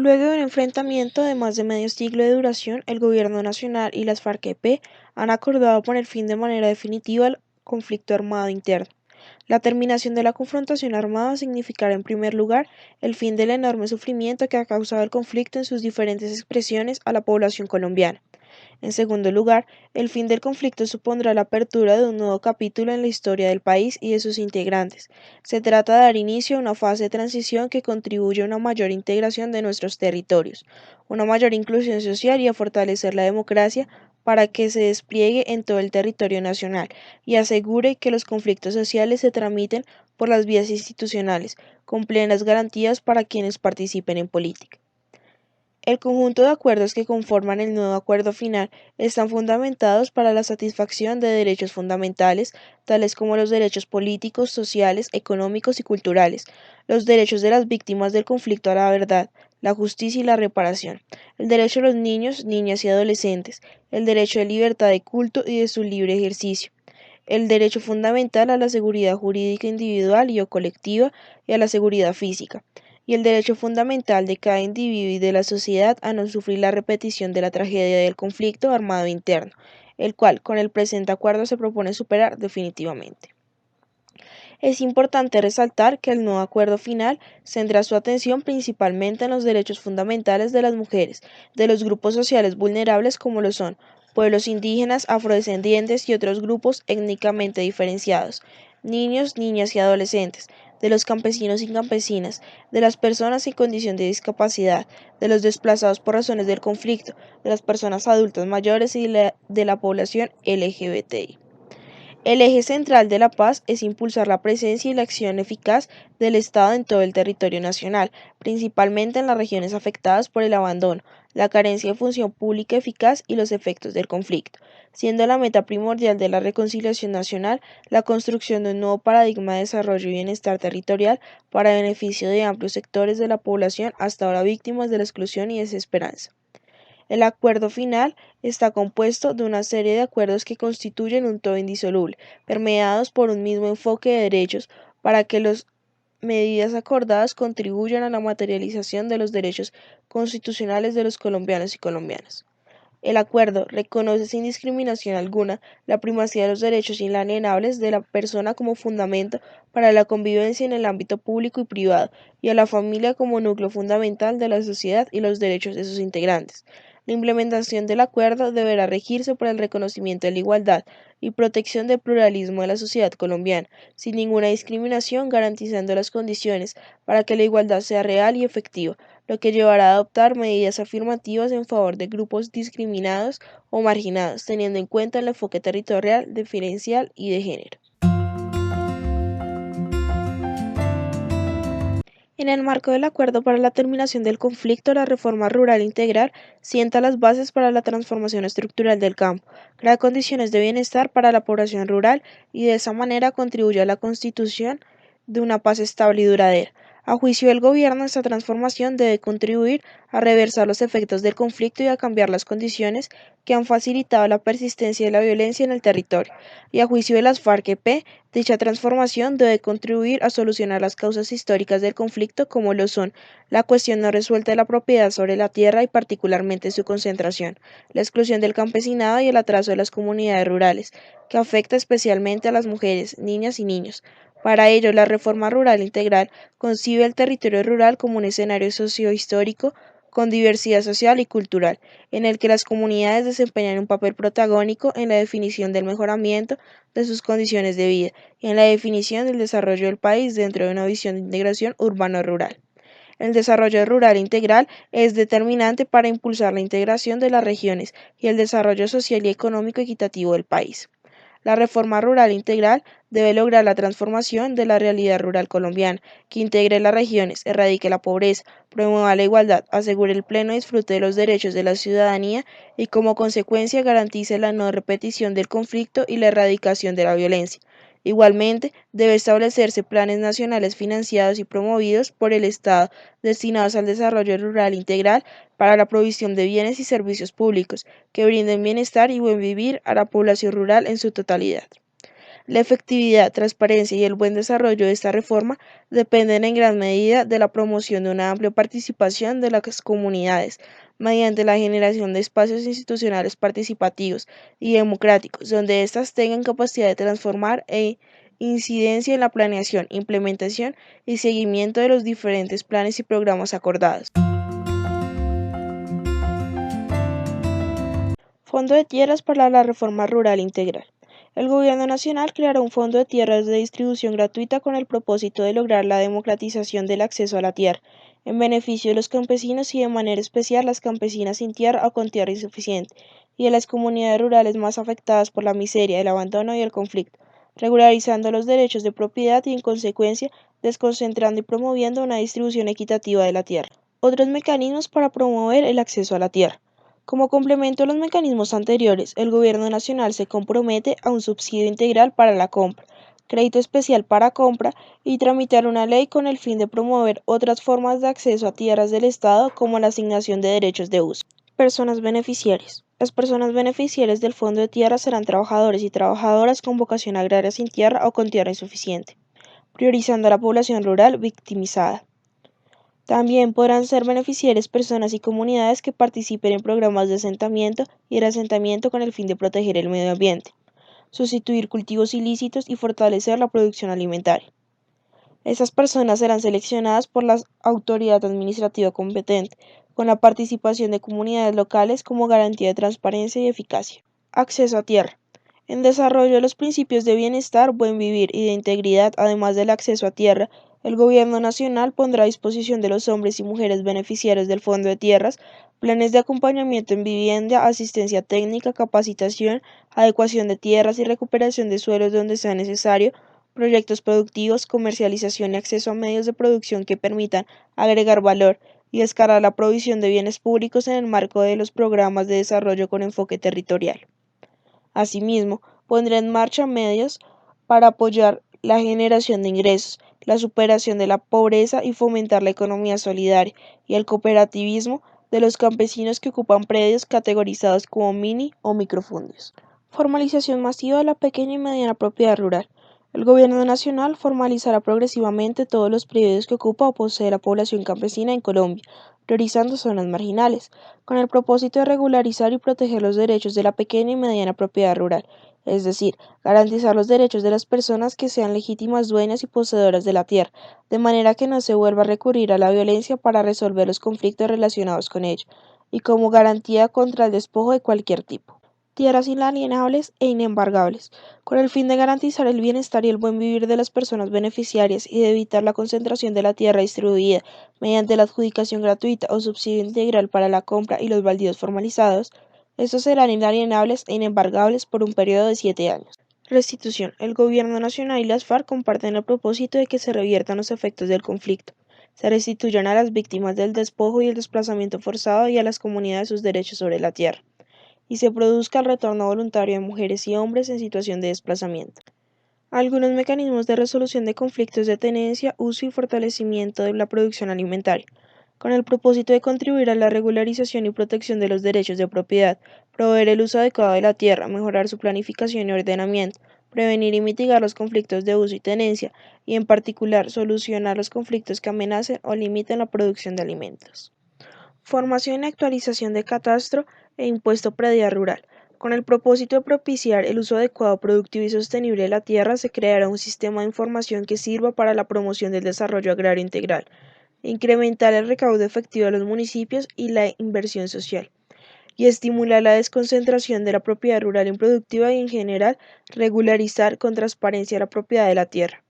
Luego de un enfrentamiento de más de medio siglo de duración, el Gobierno Nacional y las FARC-EP han acordado poner fin de manera definitiva al conflicto armado interno. La terminación de la confrontación armada significará, en primer lugar, el fin del enorme sufrimiento que ha causado el conflicto en sus diferentes expresiones a la población colombiana. En segundo lugar, el fin del conflicto supondrá la apertura de un nuevo capítulo en la historia del país y de sus integrantes. Se trata de dar inicio a una fase de transición que contribuye a una mayor integración de nuestros territorios, una mayor inclusión social y a fortalecer la democracia para que se despliegue en todo el territorio nacional y asegure que los conflictos sociales se tramiten por las vías institucionales, con plenas garantías para quienes participen en política. El conjunto de acuerdos que conforman el nuevo acuerdo final están fundamentados para la satisfacción de derechos fundamentales, tales como los derechos políticos, sociales, económicos y culturales, los derechos de las víctimas del conflicto a la verdad, la justicia y la reparación, el derecho de los niños, niñas y adolescentes, el derecho de libertad de culto y de su libre ejercicio, el derecho fundamental a la seguridad jurídica individual y o colectiva y a la seguridad física, y el derecho fundamental de cada individuo y de la sociedad a no sufrir la repetición de la tragedia del conflicto armado interno, el cual con el presente acuerdo se propone superar definitivamente. Es importante resaltar que el nuevo acuerdo final centra su atención principalmente en los derechos fundamentales de las mujeres, de los grupos sociales vulnerables como lo son pueblos indígenas, afrodescendientes y otros grupos étnicamente diferenciados, niños, niñas y adolescentes, de los campesinos y campesinas, de las personas en condición de discapacidad, de los desplazados por razones del conflicto, de las personas adultas mayores y de la población LGBTI. El eje central de la paz es impulsar la presencia y la acción eficaz del Estado en todo el territorio nacional, principalmente en las regiones afectadas por el abandono, la carencia de función pública eficaz y los efectos del conflicto, siendo la meta primordial de la reconciliación nacional la construcción de un nuevo paradigma de desarrollo y bienestar territorial para beneficio de amplios sectores de la población hasta ahora víctimas de la exclusión y desesperanza. El acuerdo final está compuesto de una serie de acuerdos que constituyen un todo indisoluble, permeados por un mismo enfoque de derechos para que las medidas acordadas contribuyan a la materialización de los derechos constitucionales de los colombianos y colombianas. El acuerdo reconoce sin discriminación alguna la primacía de los derechos inalienables de la persona como fundamento para la convivencia en el ámbito público y privado, y a la familia como núcleo fundamental de la sociedad y los derechos de sus integrantes. La implementación del acuerdo deberá regirse por el reconocimiento de la igualdad y protección del pluralismo de la sociedad colombiana, sin ninguna discriminación, garantizando las condiciones para que la igualdad sea real y efectiva, lo que llevará a adoptar medidas afirmativas en favor de grupos discriminados o marginados, teniendo en cuenta el enfoque territorial, diferencial y de género. En el marco del Acuerdo para la Terminación del Conflicto, la reforma rural integral sienta las bases para la transformación estructural del campo, crea condiciones de bienestar para la población rural y de esa manera contribuye a la constitución de una paz estable y duradera. A juicio del Gobierno, esta transformación debe contribuir a reversar los efectos del conflicto y a cambiar las condiciones que han facilitado la persistencia de la violencia en el territorio. Y a juicio de las FARC-EP, dicha transformación debe contribuir a solucionar las causas históricas del conflicto como lo son la cuestión no resuelta de la propiedad sobre la tierra y particularmente su concentración, la exclusión del campesinado y el atraso de las comunidades rurales, que afecta especialmente a las mujeres, niñas y niños. Para ello, la reforma rural integral concibe el territorio rural como un escenario sociohistórico con diversidad social y cultural, en el que las comunidades desempeñan un papel protagónico en la definición del mejoramiento de sus condiciones de vida y en la definición del desarrollo del país dentro de una visión de integración urbano-rural. El desarrollo rural integral es determinante para impulsar la integración de las regiones y el desarrollo social y económico equitativo del país. La reforma rural integral debe lograr la transformación de la realidad rural colombiana, que integre las regiones, erradique la pobreza, promueva la igualdad, asegure el pleno disfrute de los derechos de la ciudadanía y como consecuencia garantice la no repetición del conflicto y la erradicación de la violencia. Igualmente, debe establecerse planes nacionales financiados y promovidos por el Estado destinados al desarrollo rural integral para la provisión de bienes y servicios públicos que brinden bienestar y buen vivir a la población rural en su totalidad. La efectividad, transparencia y el buen desarrollo de esta reforma dependen en gran medida de la promoción de una amplia participación de las comunidades, mediante la generación de espacios institucionales participativos y democráticos, donde éstas tengan capacidad de transformar e incidencia en la planeación, implementación y seguimiento de los diferentes planes y programas acordados. Fondo de Tierras para la Reforma Rural Integral. El Gobierno Nacional creará un fondo de tierras de distribución gratuita con el propósito de lograr la democratización del acceso a la tierra, en beneficio de los campesinos y de manera especial las campesinas sin tierra o con tierra insuficiente, y de las comunidades rurales más afectadas por la miseria, el abandono y el conflicto, regularizando los derechos de propiedad y en consecuencia desconcentrando y promoviendo una distribución equitativa de la tierra. Otros mecanismos para promover el acceso a la tierra. Como complemento a los mecanismos anteriores, el Gobierno Nacional se compromete a un subsidio integral para la compra, crédito especial para compra y tramitar una ley con el fin de promover otras formas de acceso a tierras del Estado como la asignación de derechos de uso. Personas beneficiarias. Las personas beneficiarias del Fondo de Tierra serán trabajadores y trabajadoras con vocación agraria sin tierra o con tierra insuficiente, priorizando a la población rural victimizada. También podrán ser beneficiarias personas y comunidades que participen en programas de asentamiento y reasentamiento con el fin de proteger el medio ambiente, sustituir cultivos ilícitos y fortalecer la producción alimentaria. Estas personas serán seleccionadas por la autoridad administrativa competente, con la participación de comunidades locales como garantía de transparencia y eficacia. Acceso a tierra. En desarrollo de los principios de bienestar, buen vivir y de integridad, además del acceso a tierra, el Gobierno Nacional pondrá a disposición de los hombres y mujeres beneficiarios del Fondo de Tierras planes de acompañamiento en vivienda, asistencia técnica, capacitación, adecuación de tierras y recuperación de suelos donde sea necesario, proyectos productivos, comercialización y acceso a medios de producción que permitan agregar valor y escalar la provisión de bienes públicos en el marco de los programas de desarrollo con enfoque territorial. Asimismo, pondrá en marcha medios para apoyar la generación de ingresos, la superación de la pobreza y fomentar la economía solidaria y el cooperativismo de los campesinos que ocupan predios categorizados como mini o microfundios. Formalización masiva de la pequeña y mediana propiedad rural. El Gobierno Nacional formalizará progresivamente todos los predios que ocupa o posee la población campesina en Colombia, priorizando zonas marginales, con el propósito de regularizar y proteger los derechos de la pequeña y mediana propiedad rural, es decir, garantizar los derechos de las personas que sean legítimas dueñas y poseedoras de la tierra, de manera que no se vuelva a recurrir a la violencia para resolver los conflictos relacionados con ello, y como garantía contra el despojo de cualquier tipo. Tierras inalienables e inembargables, con el fin de garantizar el bienestar y el buen vivir de las personas beneficiarias y de evitar la concentración de la tierra distribuida mediante la adjudicación gratuita o subsidio integral para la compra y los baldíos formalizados, estos serán inalienables e inembargables por un periodo de 7 años. Restitución. El Gobierno Nacional y las FARC comparten el propósito de que se reviertan los efectos del conflicto, se restituyan a las víctimas del despojo y el desplazamiento forzado y a las comunidades sus derechos sobre la tierra, y se produzca el retorno voluntario de mujeres y hombres en situación de desplazamiento. Algunos mecanismos de resolución de conflictos de tenencia, uso y fortalecimiento de la producción alimentaria, con el propósito de contribuir a la regularización y protección de los derechos de propiedad, proveer el uso adecuado de la tierra, mejorar su planificación y ordenamiento, prevenir y mitigar los conflictos de uso y tenencia, y en particular solucionar los conflictos que amenacen o limiten la producción de alimentos. Formación y actualización de catastro e impuesto predial rural. Con el propósito de propiciar el uso adecuado, productivo y sostenible de la tierra, se creará un sistema de información que sirva para la promoción del desarrollo agrario integral, incrementar el recaudo efectivo de los municipios y la inversión social, y estimular la desconcentración de la propiedad rural improductiva y, en general, regularizar con transparencia la propiedad de la tierra.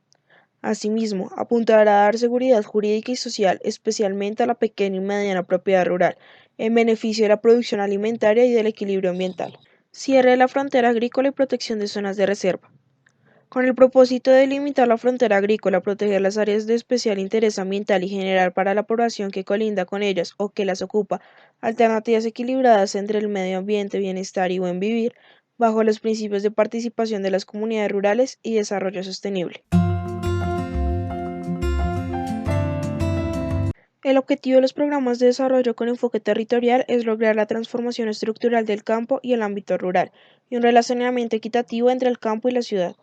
Asimismo, apuntará a dar seguridad jurídica y social, especialmente a la pequeña y mediana propiedad rural, en beneficio de la producción alimentaria y del equilibrio ambiental. Cierre de la frontera agrícola y protección de zonas de reserva. Con el propósito de limitar la frontera agrícola, proteger las áreas de especial interés ambiental y generar para la población que colinda con ellas o que las ocupa alternativas equilibradas entre el medio ambiente, bienestar y buen vivir, bajo los principios de participación de las comunidades rurales y desarrollo sostenible. El objetivo de los programas de desarrollo con enfoque territorial es lograr la transformación estructural del campo y el ámbito rural, y un relacionamiento equitativo entre el campo y la ciudad.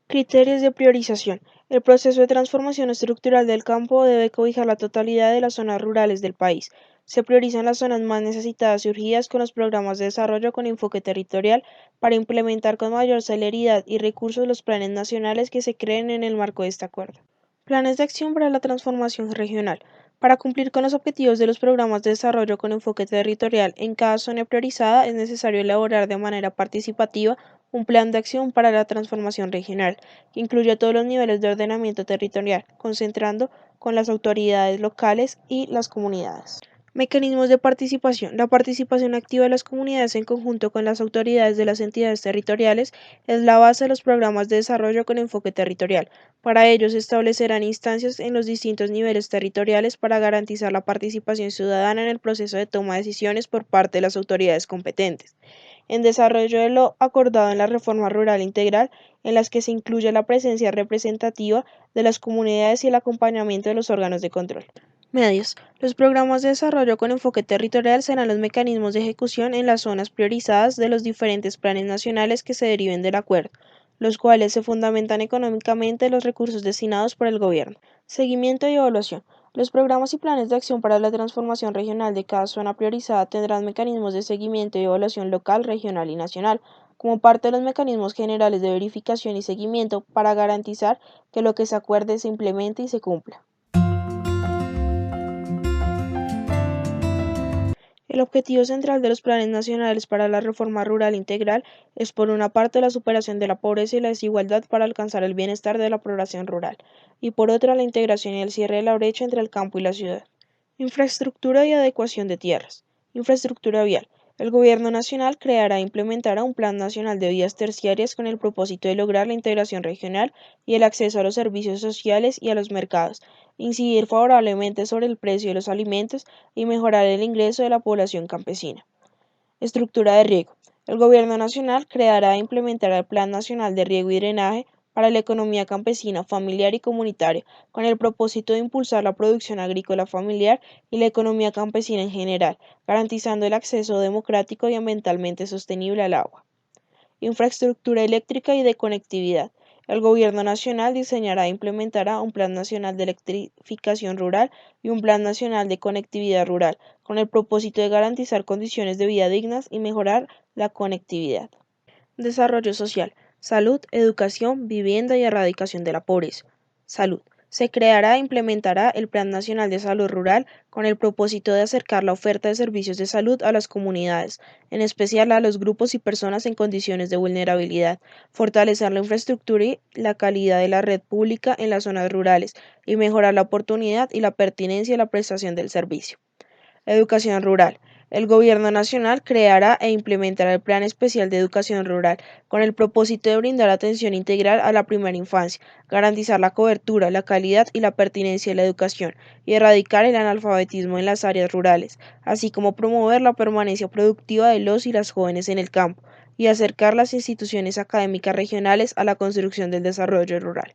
Criterios de priorización. El proceso de transformación estructural del campo debe cobijar la totalidad de las zonas rurales del país. Se priorizan las zonas más necesitadas y urgidas con los programas de desarrollo con enfoque territorial para implementar con mayor celeridad y recursos los planes nacionales que se creen en el marco de este acuerdo. Planes de acción para la transformación regional. Para cumplir con los objetivos de los programas de desarrollo con enfoque territorial en cada zona priorizada es necesario elaborar de manera participativa un plan de acción para la transformación regional, que incluya todos los niveles de ordenamiento territorial, concentrando con las autoridades locales y las comunidades. Mecanismos de participación. La participación activa de las comunidades en conjunto con las autoridades de las entidades territoriales es la base de los programas de desarrollo con enfoque territorial. Para ello se establecerán instancias en los distintos niveles territoriales para garantizar la participación ciudadana en el proceso de toma de decisiones por parte de las autoridades competentes. En desarrollo de lo acordado en la reforma rural integral, en las que se incluye la presencia representativa de las comunidades y el acompañamiento de los órganos de control. Medios. Los programas de desarrollo con enfoque territorial serán los mecanismos de ejecución en las zonas priorizadas de los diferentes planes nacionales que se deriven del acuerdo, los cuales se fundamentan económicamente en los recursos destinados por el gobierno. Seguimiento y evaluación. Los programas y planes de acción para la transformación regional de cada zona priorizada tendrán mecanismos de seguimiento y evaluación local, regional y nacional, como parte de los mecanismos generales de verificación y seguimiento para garantizar que lo que se acuerde se implemente y se cumpla. El objetivo central de los planes nacionales para la reforma rural integral es, por una parte, la superación de la pobreza y la desigualdad para alcanzar el bienestar de la población rural, y por otra, la integración y el cierre de la brecha entre el campo y la ciudad. Infraestructura y adecuación de tierras. Infraestructura vial. El Gobierno Nacional creará e implementará un Plan Nacional de Vías Terciarias con el propósito de lograr la integración regional y el acceso a los servicios sociales y a los mercados, incidir favorablemente sobre el precio de los alimentos y mejorar el ingreso de la población campesina. Estructura de riego. El Gobierno Nacional creará e implementará el Plan Nacional de Riego y Drenaje para la economía campesina, familiar y comunitaria, con el propósito de impulsar la producción agrícola familiar y la economía campesina en general, garantizando el acceso democrático y ambientalmente sostenible al agua. Infraestructura eléctrica y de conectividad. El Gobierno Nacional diseñará e implementará un Plan Nacional de Electrificación Rural y un Plan Nacional de Conectividad Rural, con el propósito de garantizar condiciones de vida dignas y mejorar la conectividad. Desarrollo social, salud, educación, vivienda y erradicación de la pobreza. Salud. Se creará e implementará el Plan Nacional de Salud Rural con el propósito de acercar la oferta de servicios de salud a las comunidades, en especial a los grupos y personas en condiciones de vulnerabilidad, fortalecer la infraestructura y la calidad de la red pública en las zonas rurales y mejorar la oportunidad y la pertinencia de la prestación del servicio. Educación rural. El Gobierno Nacional creará e implementará el Plan Especial de Educación Rural con el propósito de brindar atención integral a la primera infancia, garantizar la cobertura, la calidad y la pertinencia de la educación y erradicar el analfabetismo en las áreas rurales, así como promover la permanencia productiva de los y las jóvenes en el campo y acercar las instituciones académicas regionales a la construcción del desarrollo rural.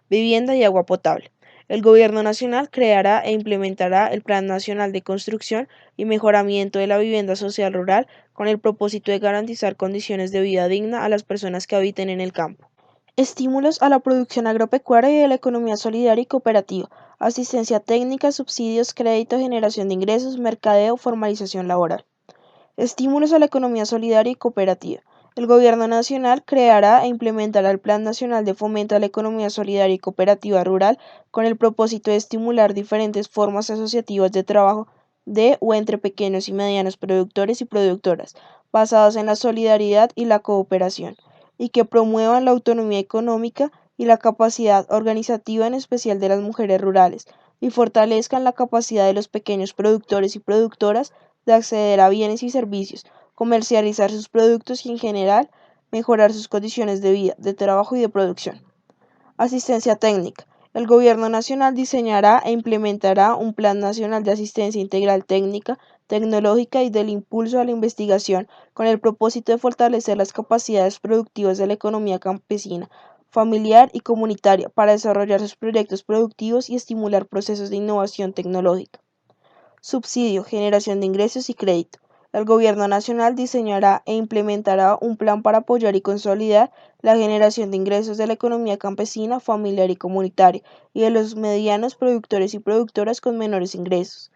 Vivienda y agua potable. El Gobierno Nacional creará e implementará el Plan Nacional de Construcción y Mejoramiento de la Vivienda Social Rural con el propósito de garantizar condiciones de vida digna a las personas que habiten en el campo. Estímulos a la producción agropecuaria y a la economía solidaria y cooperativa. Asistencia técnica, subsidios, crédito, generación de ingresos, mercadeo, formalización laboral. Estímulos a la economía solidaria y cooperativa. El Gobierno Nacional creará e implementará el Plan Nacional de Fomento a la Economía Solidaria y Cooperativa Rural con el propósito de estimular diferentes formas asociativas de trabajo de o entre pequeños y medianos productores y productoras, basadas en la solidaridad y la cooperación, y que promuevan la autonomía económica y la capacidad organizativa en especial de las mujeres rurales, y fortalezcan la capacidad de los pequeños productores y productoras de acceder a bienes y servicios, comercializar sus productos y en general mejorar sus condiciones de vida, de trabajo y de producción. Asistencia técnica. El Gobierno Nacional diseñará e implementará un Plan Nacional de Asistencia Integral Técnica, Tecnológica y del impulso a la investigación con el propósito de fortalecer las capacidades productivas de la economía campesina, familiar y comunitaria para desarrollar sus proyectos productivos y estimular procesos de innovación tecnológica. Subsidio, generación de ingresos y crédito. El Gobierno Nacional diseñará e implementará un plan para apoyar y consolidar la generación de ingresos de la economía campesina, familiar y comunitaria, y de los medianos productores y productoras con menores ingresos.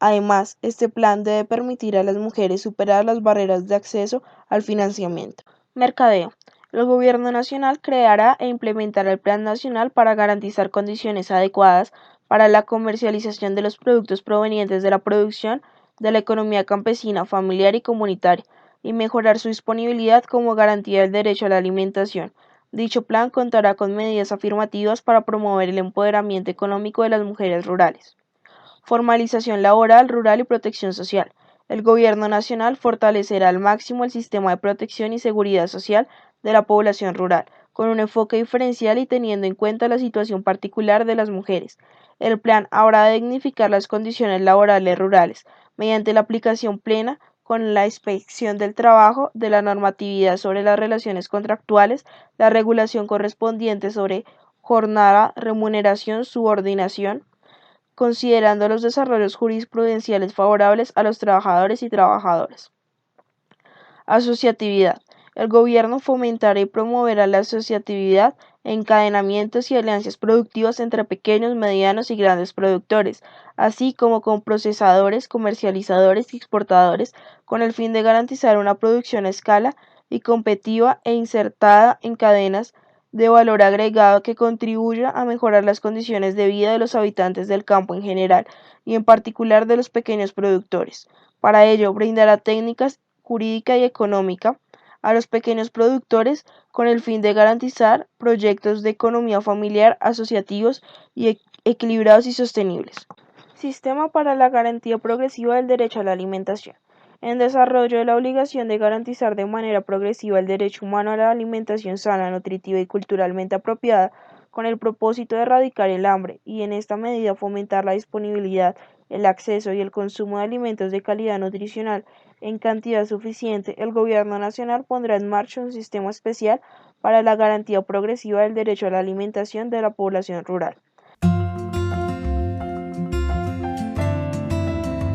Además, este plan debe permitir a las mujeres superar las barreras de acceso al financiamiento. Mercadeo. El Gobierno Nacional creará e implementará el Plan Nacional para garantizar condiciones adecuadas para la comercialización de los productos provenientes de la producción de la economía campesina, familiar y comunitaria, y mejorar su disponibilidad como garantía del derecho a la alimentación. Dicho plan contará con medidas afirmativas para promover el empoderamiento económico de las mujeres rurales. Formalización laboral, rural y protección social. El Gobierno Nacional fortalecerá al máximo el sistema de protección y seguridad social de la población rural, con un enfoque diferencial y teniendo en cuenta la situación particular de las mujeres. El plan habrá de dignificar las condiciones laborales rurales, mediante la aplicación plena con la inspección del trabajo, de la normatividad sobre las relaciones contractuales, la regulación correspondiente sobre jornada, remuneración, subordinación, considerando los desarrollos jurisprudenciales favorables a los trabajadores y trabajadoras. Asociatividad. El gobierno fomentará y promoverá la asociatividad, encadenamientos y alianzas productivas entre pequeños, medianos y grandes productores, así como con procesadores, comercializadores y exportadores, con el fin de garantizar una producción a escala y competitiva e insertada en cadenas de valor agregado que contribuya a mejorar las condiciones de vida de los habitantes del campo en general y en particular de los pequeños productores. Para ello, brindará técnicas jurídica y económica a los pequeños productores con el fin de garantizar proyectos de economía familiar asociativos y equilibrados y sostenibles. Sistema para la garantía progresiva del derecho a la alimentación. En desarrollo de la obligación de garantizar de manera progresiva el derecho humano a la alimentación sana, nutritiva y culturalmente apropiada, con el propósito de erradicar el hambre y en esta medida fomentar la disponibilidad, el acceso y el consumo de alimentos de calidad nutricional en cantidad suficiente, el Gobierno Nacional pondrá en marcha un sistema especial para la garantía progresiva del derecho a la alimentación de la población rural.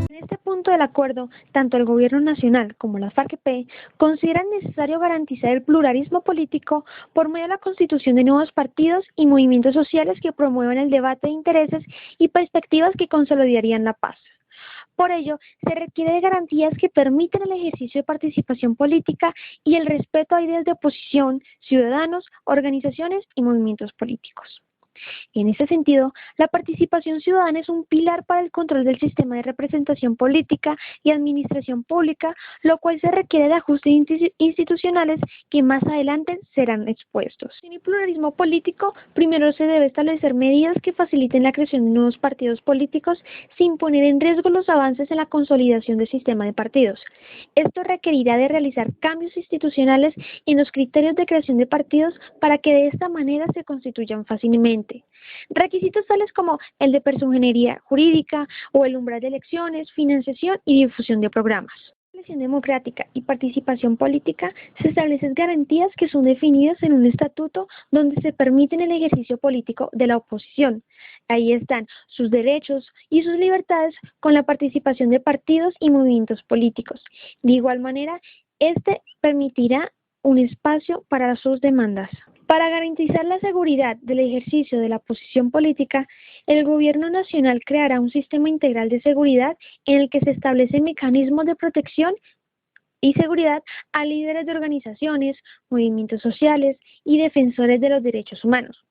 En este punto del acuerdo, tanto el Gobierno Nacional como las FARC-EP consideran necesario garantizar el pluralismo político por medio de la constitución de nuevos partidos y movimientos sociales que promuevan el debate de intereses y perspectivas que consolidarían la paz. Por ello, se requiere de garantías que permitan el ejercicio de participación política y el respeto a ideas de oposición, ciudadanos, organizaciones y movimientos políticos. En ese sentido, la participación ciudadana es un pilar para el control del sistema de representación política y administración pública, lo cual se requiere de ajustes institucionales que más adelante serán expuestos. En el pluralismo político, primero se debe establecer medidas que faciliten la creación de nuevos partidos políticos sin poner en riesgo los avances en la consolidación del sistema de partidos. Esto requerirá de realizar cambios institucionales en los criterios de creación de partidos para que de esta manera se constituyan fácilmente. Requisitos tales como el de personería jurídica o el umbral de elecciones, financiación y difusión de programas. En la elección democrática y participación política se establecen garantías que son definidas en un estatuto donde se permiten el ejercicio político de la oposición. Ahí están sus derechos y sus libertades con la participación de partidos y movimientos políticos. De igual manera, este permitirá un espacio para sus demandas. Para garantizar la seguridad del ejercicio de la posición política, el Gobierno Nacional creará un sistema integral de seguridad en el que se establecen mecanismos de protección y seguridad a líderes de organizaciones, movimientos sociales y defensores de los derechos humanos.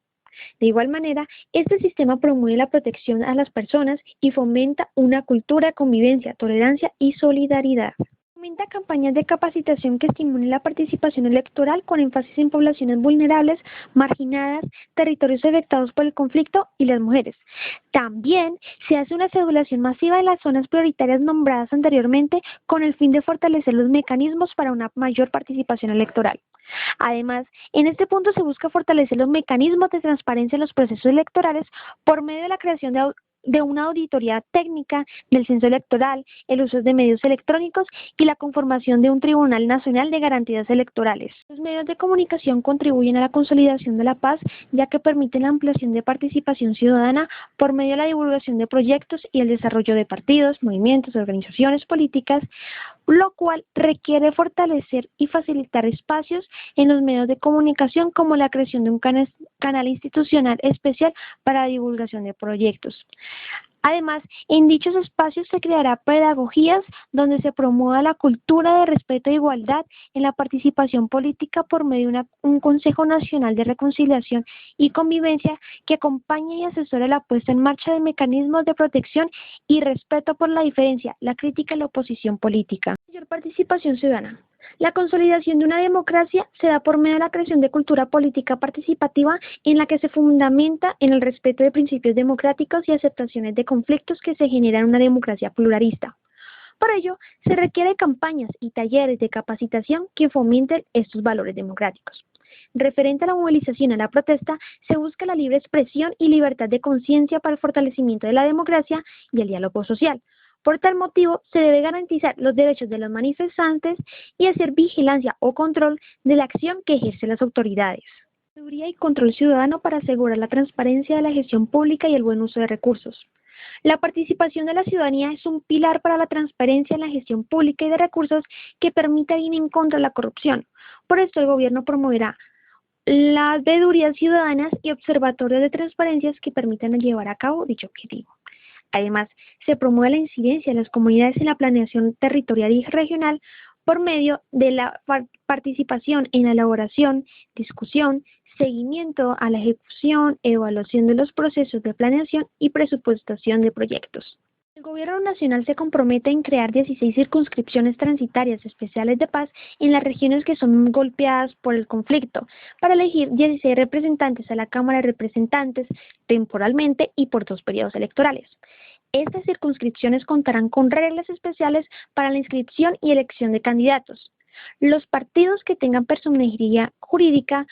De igual manera, este sistema promueve la protección a las personas y fomenta una cultura de convivencia, tolerancia y solidaridad. Fomenta campañas de capacitación que estimulen la participación electoral con énfasis en poblaciones vulnerables, marginadas, territorios afectados por el conflicto y las mujeres. También se hace una cedulación masiva de las zonas prioritarias nombradas anteriormente con el fin de fortalecer los mecanismos para una mayor participación electoral. Además, en este punto se busca fortalecer los mecanismos de transparencia en los procesos electorales por medio de la creación de una auditoría técnica del censo electoral, el uso de medios electrónicos y la conformación de un Tribunal Nacional de Garantías Electorales. Los medios de comunicación contribuyen a la consolidación de la paz, ya que permiten la ampliación de participación ciudadana por medio de la divulgación de proyectos y el desarrollo de partidos, movimientos, organizaciones políticas, lo cual requiere fortalecer y facilitar espacios en los medios de comunicación como la creación de un canal institucional especial para la divulgación de proyectos. Además, en dichos espacios se creará pedagogías donde se promueva la cultura de respeto e igualdad en la participación política por medio de un Consejo Nacional de Reconciliación y Convivencia que acompañe y asesore la puesta en marcha de mecanismos de protección y respeto por la diferencia, la crítica y la oposición política. Mayor participación ciudadana. La consolidación de una democracia se da por medio de la creación de cultura política participativa en la que se fundamenta en el respeto de principios democráticos y aceptaciones de conflictos que se generan en una democracia pluralista. Por ello, se requiere campañas y talleres de capacitación que fomenten estos valores democráticos. Referente a la movilización y a la protesta, se busca la libre expresión y libertad de conciencia para el fortalecimiento de la democracia y el diálogo social. Por tal motivo, se debe garantizar los derechos de los manifestantes y hacer vigilancia o control de la acción que ejercen las autoridades. Seguridad y control ciudadano para asegurar la transparencia de la gestión pública y el buen uso de recursos. La participación de la ciudadanía es un pilar para la transparencia en la gestión pública y de recursos que permita ir en contra de la corrupción. Por esto, el gobierno promoverá las veedurías ciudadanas y observatorios de transparencias que permitan llevar a cabo dicho objetivo. Además, se promueve la incidencia de las comunidades en la planeación territorial y regional por medio de la participación en la elaboración, discusión, seguimiento a la ejecución, evaluación de los procesos de planeación y presupuestación de proyectos. El Gobierno Nacional se compromete en crear 16 circunscripciones transitarias especiales de paz en las regiones que son golpeadas por el conflicto, para elegir 16 representantes a la Cámara de Representantes temporalmente y por 2 periodos electorales. Estas circunscripciones contarán con reglas especiales para la inscripción y elección de candidatos. Los partidos que tengan personería jurídica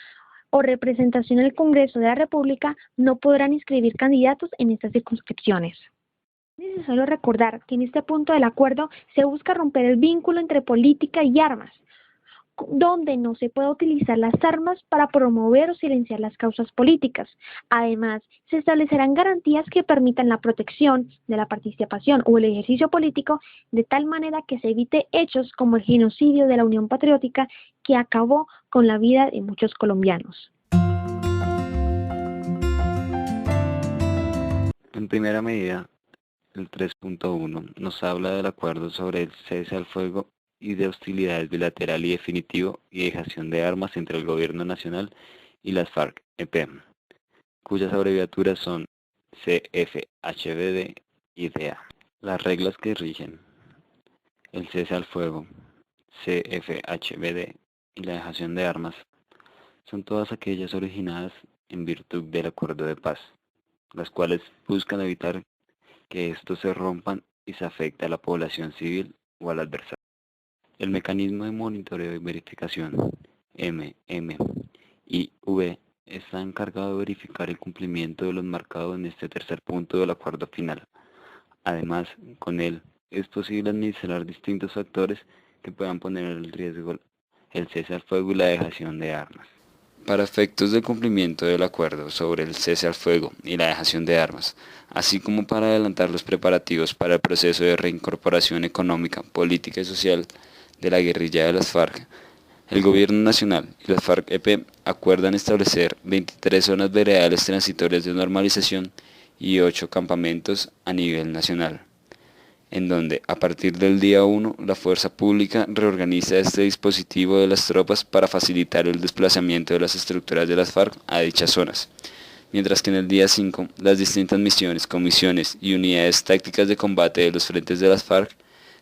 o representación en el Congreso de la República no podrán inscribir candidatos en estas circunscripciones. Es necesario recordar que en este punto del acuerdo se busca romper el vínculo entre política y armas, donde no se puede utilizar las armas para promover o silenciar las causas políticas. Además, se establecerán garantías que permitan la protección de la participación o el ejercicio político de tal manera que se evite hechos como el genocidio de la Unión Patriótica que acabó con la vida de muchos colombianos. En primera medida, el 3.1 nos habla del acuerdo sobre el cese al fuego y de hostilidades bilateral y definitivo y dejación de armas entre el Gobierno Nacional y las FARC-EP, cuyas abreviaturas son CFHBD y DEA. Las reglas que rigen el cese al fuego, CFHBD y la dejación de armas son todas aquellas originadas en virtud del acuerdo de paz, las cuales buscan evitar que estos se rompan y se afecte a la población civil o al adversario. El mecanismo de monitoreo y verificación, MMIV, está encargado de verificar el cumplimiento de los marcados en este tercer punto del acuerdo final. Además, con él es posible administrar distintos factores que puedan poner en riesgo el cese al fuego y la dejación de armas. Para efectos del cumplimiento del acuerdo sobre el cese al fuego y la dejación de armas, así como para adelantar los preparativos para el proceso de reincorporación económica, política y social de la guerrilla de las FARC, el Gobierno Nacional y las FARC-EP acuerdan establecer 23 zonas veredales transitorias de normalización y 8 campamentos a nivel nacional, en donde a partir del día 1 la fuerza pública reorganiza este dispositivo de las tropas para facilitar el desplazamiento de las estructuras de las FARC a dichas zonas, mientras que en el día 5 las distintas misiones, comisiones y unidades tácticas de combate de los frentes de las FARC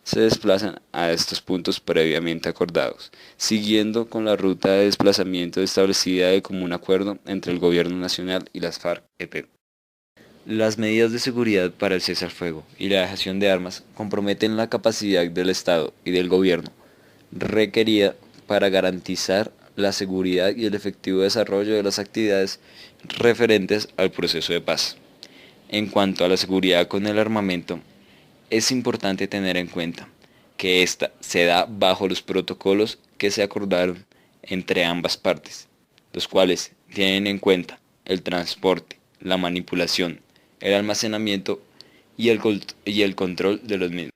se desplazan a estos puntos previamente acordados, siguiendo con la ruta de desplazamiento establecida de común acuerdo entre el Gobierno Nacional y las FARC-EP. Las medidas de seguridad para el cese al fuego y la dejación de armas comprometen la capacidad del Estado y del Gobierno requerida para garantizar la seguridad y el efectivo desarrollo de las actividades referentes al proceso de paz. En cuanto a la seguridad con el armamento, es importante tener en cuenta que ésta se da bajo los protocolos que se acordaron entre ambas partes, los cuales tienen en cuenta el transporte, la manipulación, el almacenamiento y el control de los mismos.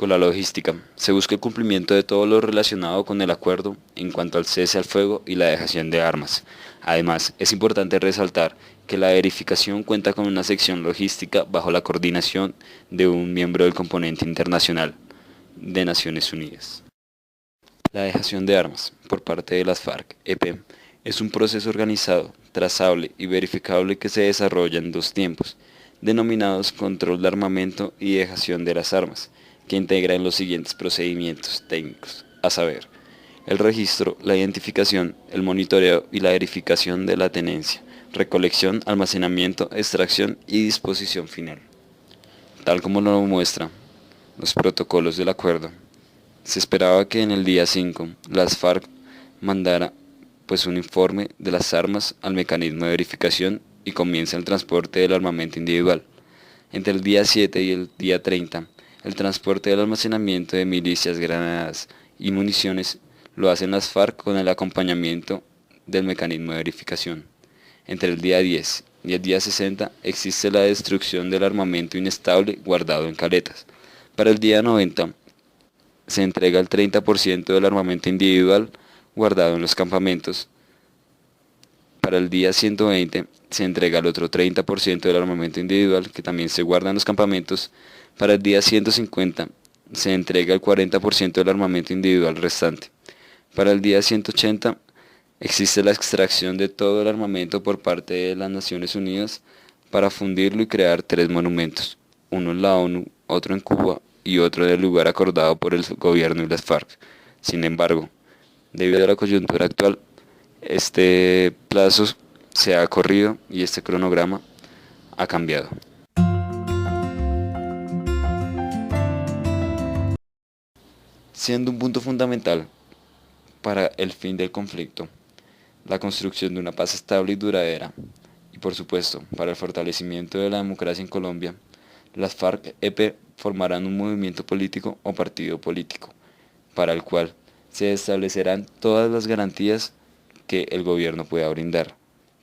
Con la logística, se busca el cumplimiento de todo lo relacionado con el acuerdo en cuanto al cese al fuego y la dejación de armas. Además, es importante resaltar que la verificación cuenta con una sección logística bajo la coordinación de un miembro del componente internacional de Naciones Unidas. La dejación de armas por parte de las FARC-EP es un proceso organizado, trazable y verificable que se desarrolla en dos tiempos, denominados control de armamento y dejación de las armas, que integran los siguientes procedimientos técnicos, a saber, el registro, la identificación, el monitoreo y la verificación de la tenencia, recolección, almacenamiento, extracción y disposición final. Tal como lo muestran los protocolos del acuerdo, se esperaba que en el día 5 las FARC mandara un informe de las armas al mecanismo de verificación y comience el transporte del armamento individual. Entre el día 7 y el día 30, el transporte del almacenamiento de milicias, granadas y municiones lo hacen las FARC con el acompañamiento del mecanismo de verificación. Entre el día 10 y el día 60 existe la destrucción del armamento inestable guardado en caletas. Para el día 90 se entrega el 30% del armamento individual guardado en los campamentos. Para el día 120 se entrega el otro 30% del armamento individual que también se guarda en los campamentos. Para el día 150 se entrega el 40% del armamento individual restante. Para el día 180 existe la extracción de todo el armamento por parte de las Naciones Unidas para fundirlo y crear 3 monumentos, uno en la ONU, otro en Cuba y otro en el lugar acordado por el gobierno y las FARC. Sin embargo, debido a la coyuntura actual, este plazo se ha corrido y este cronograma ha cambiado. Siendo un punto fundamental para el fin del conflicto, la construcción de una paz estable y duradera, y por supuesto, para el fortalecimiento de la democracia en Colombia, las FARC-EP formarán un movimiento político o partido político, para el cual se establecerán todas las garantías que el gobierno pueda brindar,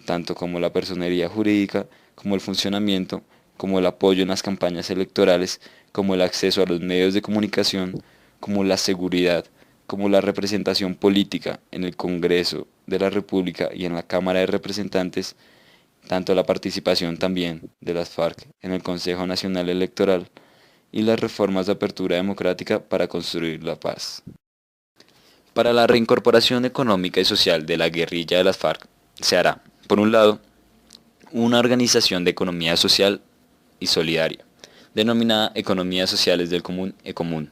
tanto como la personería jurídica, como el funcionamiento, como el apoyo en las campañas electorales, como el acceso a los medios de comunicación, como la seguridad, como la representación política en el Congreso de la República y en la Cámara de Representantes, tanto la participación también de las FARC en el Consejo Nacional Electoral y las reformas de apertura democrática para construir la paz. Para la reincorporación económica y social de la guerrilla de las FARC se hará, por un lado, una organización de economía social y solidaria, denominada Economías Sociales del Común, ECOMUN.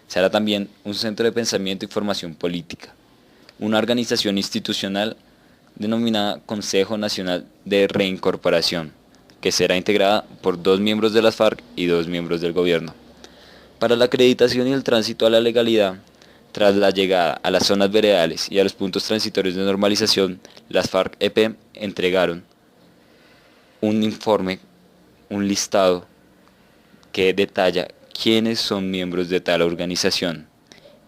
Se hará también un centro de pensamiento y formación política, una organización institucional denominada Consejo Nacional de Reincorporación, que será integrada por 2 miembros de las FARC y 2 miembros del gobierno. Para la acreditación y el tránsito a la legalidad, tras la llegada a las zonas veredales y a los puntos transitorios de normalización, las FARC-EP entregaron un informe, un listado que detalla quiénes son miembros de tal organización,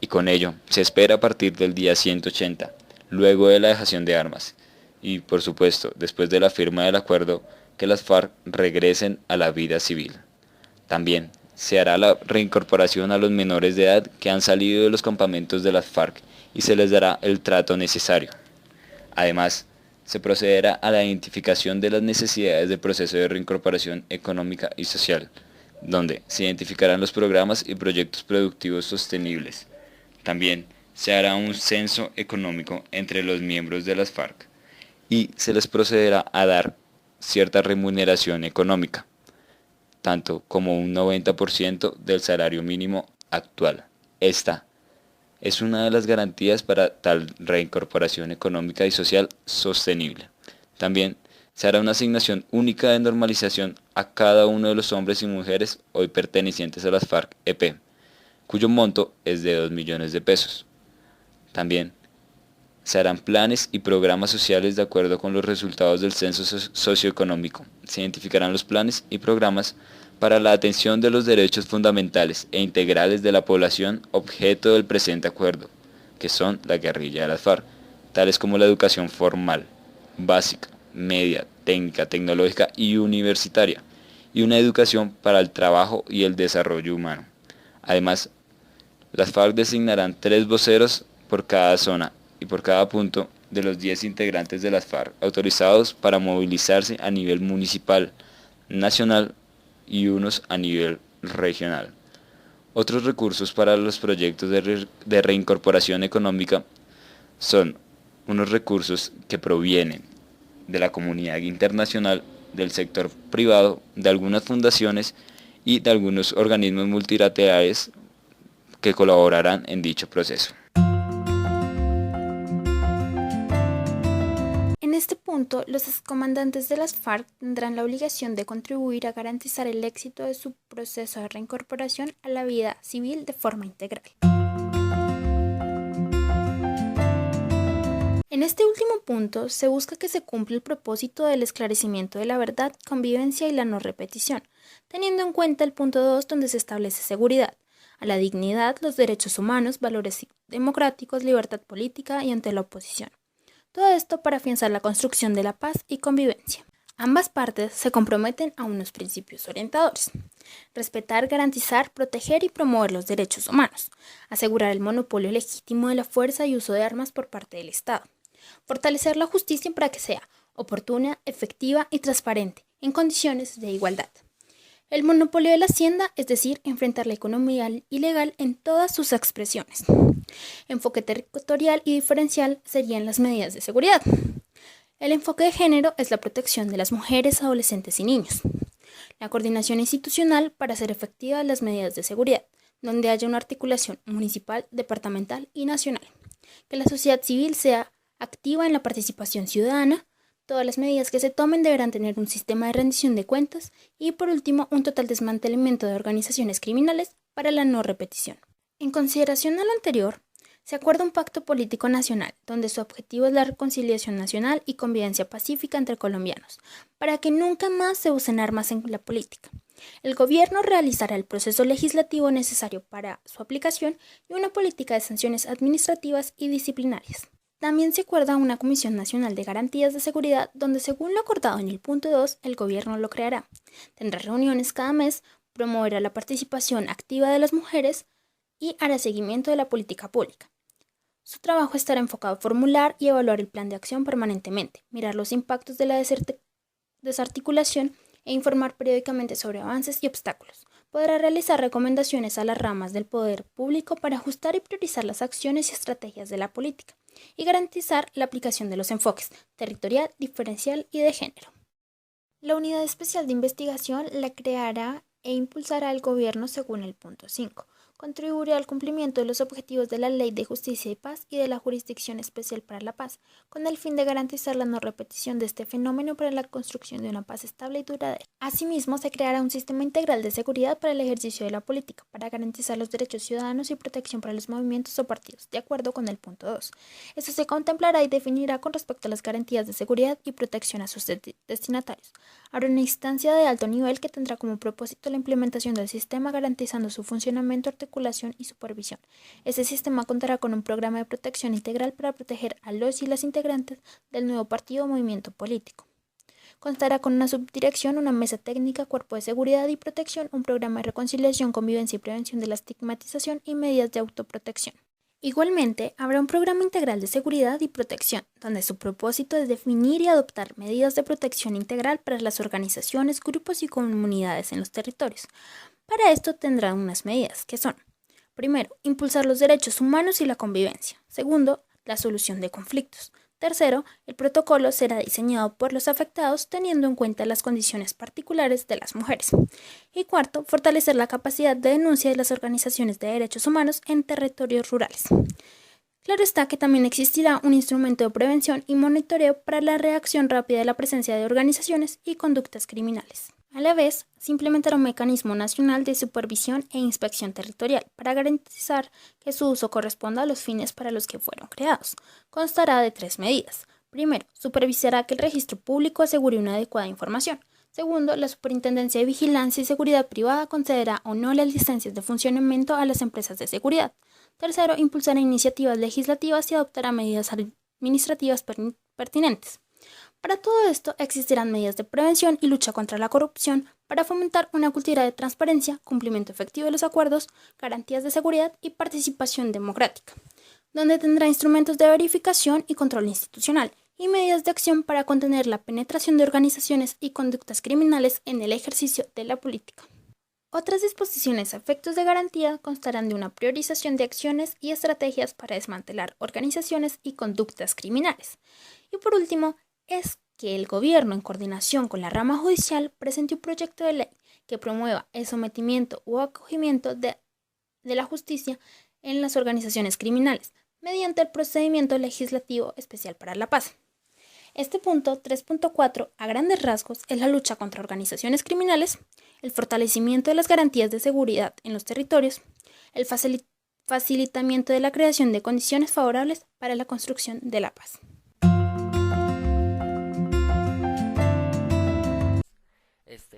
y con ello se espera a partir del día 180, luego de la dejación de armas, y por supuesto después de la firma del acuerdo, que las FARC regresen a la vida civil. También se hará la reincorporación a los menores de edad que han salido de los campamentos de las FARC y se les dará el trato necesario. Además, se procederá a la identificación de las necesidades del proceso de reincorporación económica y social, donde se identificarán los programas y proyectos productivos sostenibles. También se hará un censo económico entre los miembros de las FARC y se les procederá a dar cierta remuneración económica, tanto como un 90% del salario mínimo actual. Esta es una de las garantías para tal reincorporación económica y social sostenible. También se hará una asignación única de normalización a cada uno de los hombres y mujeres hoy pertenecientes a las FARC-EP, cuyo monto es de 2 millones de pesos. También se harán planes y programas sociales de acuerdo con los resultados del censo socioeconómico. Se identificarán los planes y programas para la atención de los derechos fundamentales e integrales de la población objeto del presente acuerdo, que son la guerrilla de las FARC, tales como la educación formal, básica, media, técnica, tecnológica y universitaria, y una educación para el trabajo y el desarrollo humano. Además, Las FARC designarán 3 voceros por cada zona y por cada punto de los 10 integrantes de las FARC autorizados para movilizarse a nivel municipal, nacional y unos a nivel regional. Otros recursos para los proyectos de reincorporación económica son unos recursos que provienen de la comunidad internacional, del sector privado, de algunas fundaciones y de algunos organismos multilaterales que colaborarán en dicho proceso. En este punto, los excomandantes de las FARC tendrán la obligación de contribuir a garantizar el éxito de su proceso de reincorporación a la vida civil de forma integral. En este último punto, se busca que se cumpla el propósito del esclarecimiento de la verdad, convivencia y la no repetición, teniendo en cuenta el punto 2 donde se establece seguridad, a la dignidad, los derechos humanos, valores democráticos, libertad política y ante la oposición. Todo esto para afianzar la construcción de la paz y convivencia. Ambas partes se comprometen a unos principios orientadores: respetar, garantizar, proteger y promover los derechos humanos, asegurar el monopolio legítimo de la fuerza y uso de armas por parte del Estado, fortalecer la justicia para que sea oportuna, efectiva y transparente, en condiciones de igualdad. El monopolio de la hacienda, es decir, enfrentar la economía ilegal en todas sus expresiones. Enfoque territorial y diferencial serían las medidas de seguridad. El enfoque de género es la protección de las mujeres, adolescentes y niños. La coordinación institucional para hacer efectivas las medidas de seguridad, donde haya una articulación municipal, departamental y nacional. Que la sociedad civil sea activa en la participación ciudadana. Todas las medidas que se tomen deberán tener un sistema de rendición de cuentas y, por último, un total desmantelamiento de organizaciones criminales para la no repetición. En consideración a lo anterior, se acuerda un pacto político nacional, donde su objetivo es la reconciliación nacional y convivencia pacífica entre colombianos, para que nunca más se usen armas en la política. El gobierno realizará el proceso legislativo necesario para su aplicación y una política de sanciones administrativas y disciplinarias. También se acuerda una Comisión Nacional de Garantías de Seguridad, donde, según lo acordado en el punto 2, el gobierno lo creará. Tendrá reuniones cada mes, promoverá la participación activa de las mujeres y hará seguimiento de la política pública. Su trabajo estará enfocado a formular y evaluar el plan de acción permanentemente, mirar los impactos de la desarticulación e informar periódicamente sobre avances y obstáculos. Podrá realizar recomendaciones a las ramas del poder público para ajustar y priorizar las acciones y estrategias de la política y garantizar la aplicación de los enfoques territorial, diferencial y de género. La Unidad Especial de Investigación la creará e impulsará el gobierno según el punto 5. Contribuirá al cumplimiento de los objetivos de la Ley de Justicia y Paz y de la Jurisdicción Especial para la Paz, con el fin de garantizar la no repetición de este fenómeno para la construcción de una paz estable y duradera. Asimismo, se creará un sistema integral de seguridad para el ejercicio de la política, para garantizar los derechos ciudadanos y protección para los movimientos o partidos, de acuerdo con el punto 2. Esto se contemplará y definirá con respecto a las garantías de seguridad y protección a sus destinatarios. Habrá una instancia de alto nivel que tendrá como propósito la implementación del sistema, garantizando su funcionamiento, articulación y supervisión. Este sistema contará con un programa de protección integral para proteger a los y las integrantes del nuevo partido o movimiento político. Constará con una subdirección, una mesa técnica, cuerpo de seguridad y protección, un programa de reconciliación, convivencia y prevención de la estigmatización y medidas de autoprotección. Igualmente, habrá un programa integral de seguridad y protección, donde su propósito es definir y adoptar medidas de protección integral para las organizaciones, grupos y comunidades en los territorios. Para esto tendrán unas medidas que son: primero, impulsar los derechos humanos y la convivencia. Segundo, la solución de conflictos. Tercero, el protocolo será diseñado por los afectados teniendo en cuenta las condiciones particulares de las mujeres. Y cuarto, fortalecer la capacidad de denuncia de las organizaciones de derechos humanos en territorios rurales. Claro está que también existirá un instrumento de prevención y monitoreo para la reacción rápida de la presencia de organizaciones y conductas criminales. A la vez, se implementará un mecanismo nacional de supervisión e inspección territorial para garantizar que su uso corresponda a los fines para los que fueron creados. Constará de 3 medidas. Primero, supervisará que el registro público asegure una adecuada información. Segundo, la Superintendencia de Vigilancia y Seguridad Privada concederá o no las licencias de funcionamiento a las empresas de seguridad. Tercero, impulsará iniciativas legislativas y adoptará medidas administrativas pertinentes. Para todo esto existirán medidas de prevención y lucha contra la corrupción para fomentar una cultura de transparencia, cumplimiento efectivo de los acuerdos, garantías de seguridad y participación democrática, donde tendrá instrumentos de verificación y control institucional y medidas de acción para contener la penetración de organizaciones y conductas criminales en el ejercicio de la política. Otras disposiciones a efectos de garantía constarán de una priorización de acciones y estrategias para desmantelar organizaciones y conductas criminales. Y por último, es que el gobierno, en coordinación con la rama judicial, presente un proyecto de ley que promueva el sometimiento o acogimiento de la justicia en las organizaciones criminales, mediante el procedimiento legislativo especial para la paz. Este punto 3.4, a grandes rasgos, es la lucha contra organizaciones criminales, el fortalecimiento de las garantías de seguridad en los territorios, el facilitamiento de la creación de condiciones favorables para la construcción de la paz.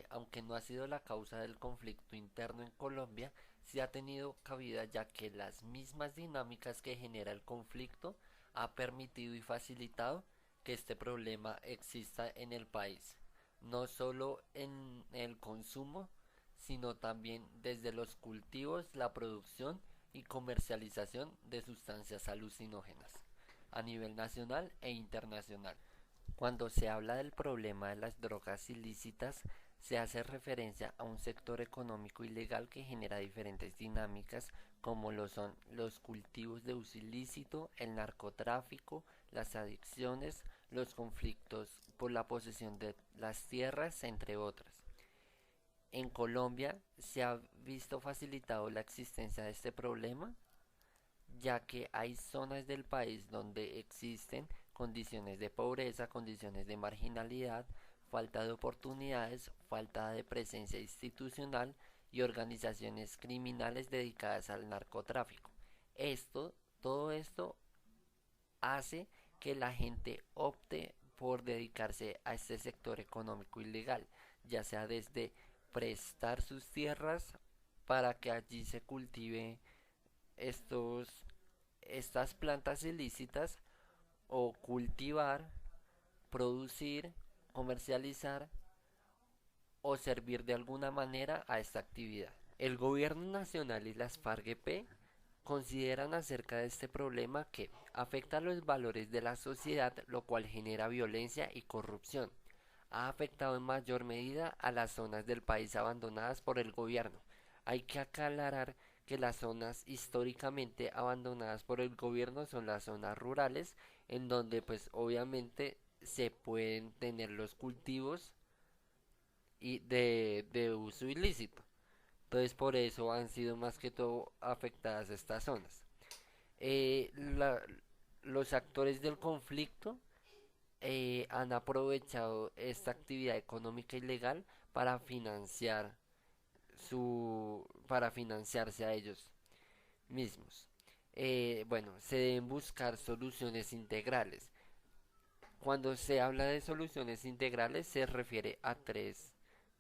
Aunque no ha sido la causa del conflicto interno en Colombia, sí ha tenido cabida ya que las mismas dinámicas que genera el conflicto ha permitido y facilitado que este problema exista en el país, no solo en el consumo, sino también desde los cultivos, la producción y comercialización de sustancias alucinógenas, a nivel nacional e internacional. Cuando se habla del problema de las drogas ilícitas, se hace referencia a un sector económico ilegal que genera diferentes dinámicas como lo son los cultivos de uso ilícito, el narcotráfico, las adicciones, los conflictos por la posesión de las tierras, entre otras. En Colombia se ha visto facilitado la existencia de este problema, ya que hay zonas del país donde existen condiciones de pobreza, condiciones de marginalidad, falta de oportunidades, falta de presencia institucional y organizaciones criminales dedicadas al narcotráfico. Todo esto hace que la gente opte por dedicarse a este sector económico ilegal, ya sea desde prestar sus tierras para que allí se cultive estas plantas ilícitas o cultivar, producir, comercializar o servir de alguna manera a esta actividad. El gobierno nacional y las FARC-EP consideran acerca de este problema que afecta los valores de la sociedad, lo cual genera violencia y corrupción. Ha afectado en mayor medida a las zonas del país abandonadas por el gobierno. Hay que aclarar que las zonas históricamente abandonadas por el gobierno son las zonas rurales, en donde pues obviamente se pueden tener los cultivos y de uso ilícito. Entonces por eso han sido más que todo afectadas estas zonas. Eh, la- los actores del conflicto han aprovechado esta actividad económica ilegal para para financiarse a ellos mismos. Bueno, se deben buscar soluciones integrales. Cuando se habla de soluciones integrales se refiere a tres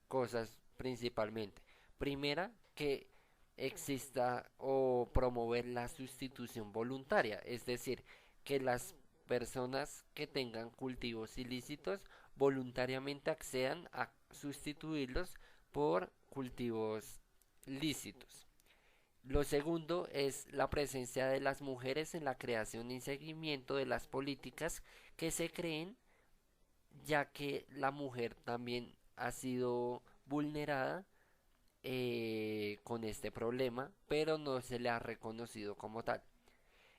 cosas principalmente. Primera, que exista o promover la sustitución voluntaria, es decir, que las personas que tengan cultivos ilícitos voluntariamente accedan a sustituirlos por cultivos lícitos. Lo segundo es la presencia de las mujeres en la creación y seguimiento de las políticas que se creen, ya que la mujer también ha sido vulnerada con este problema, pero no se le ha reconocido como tal.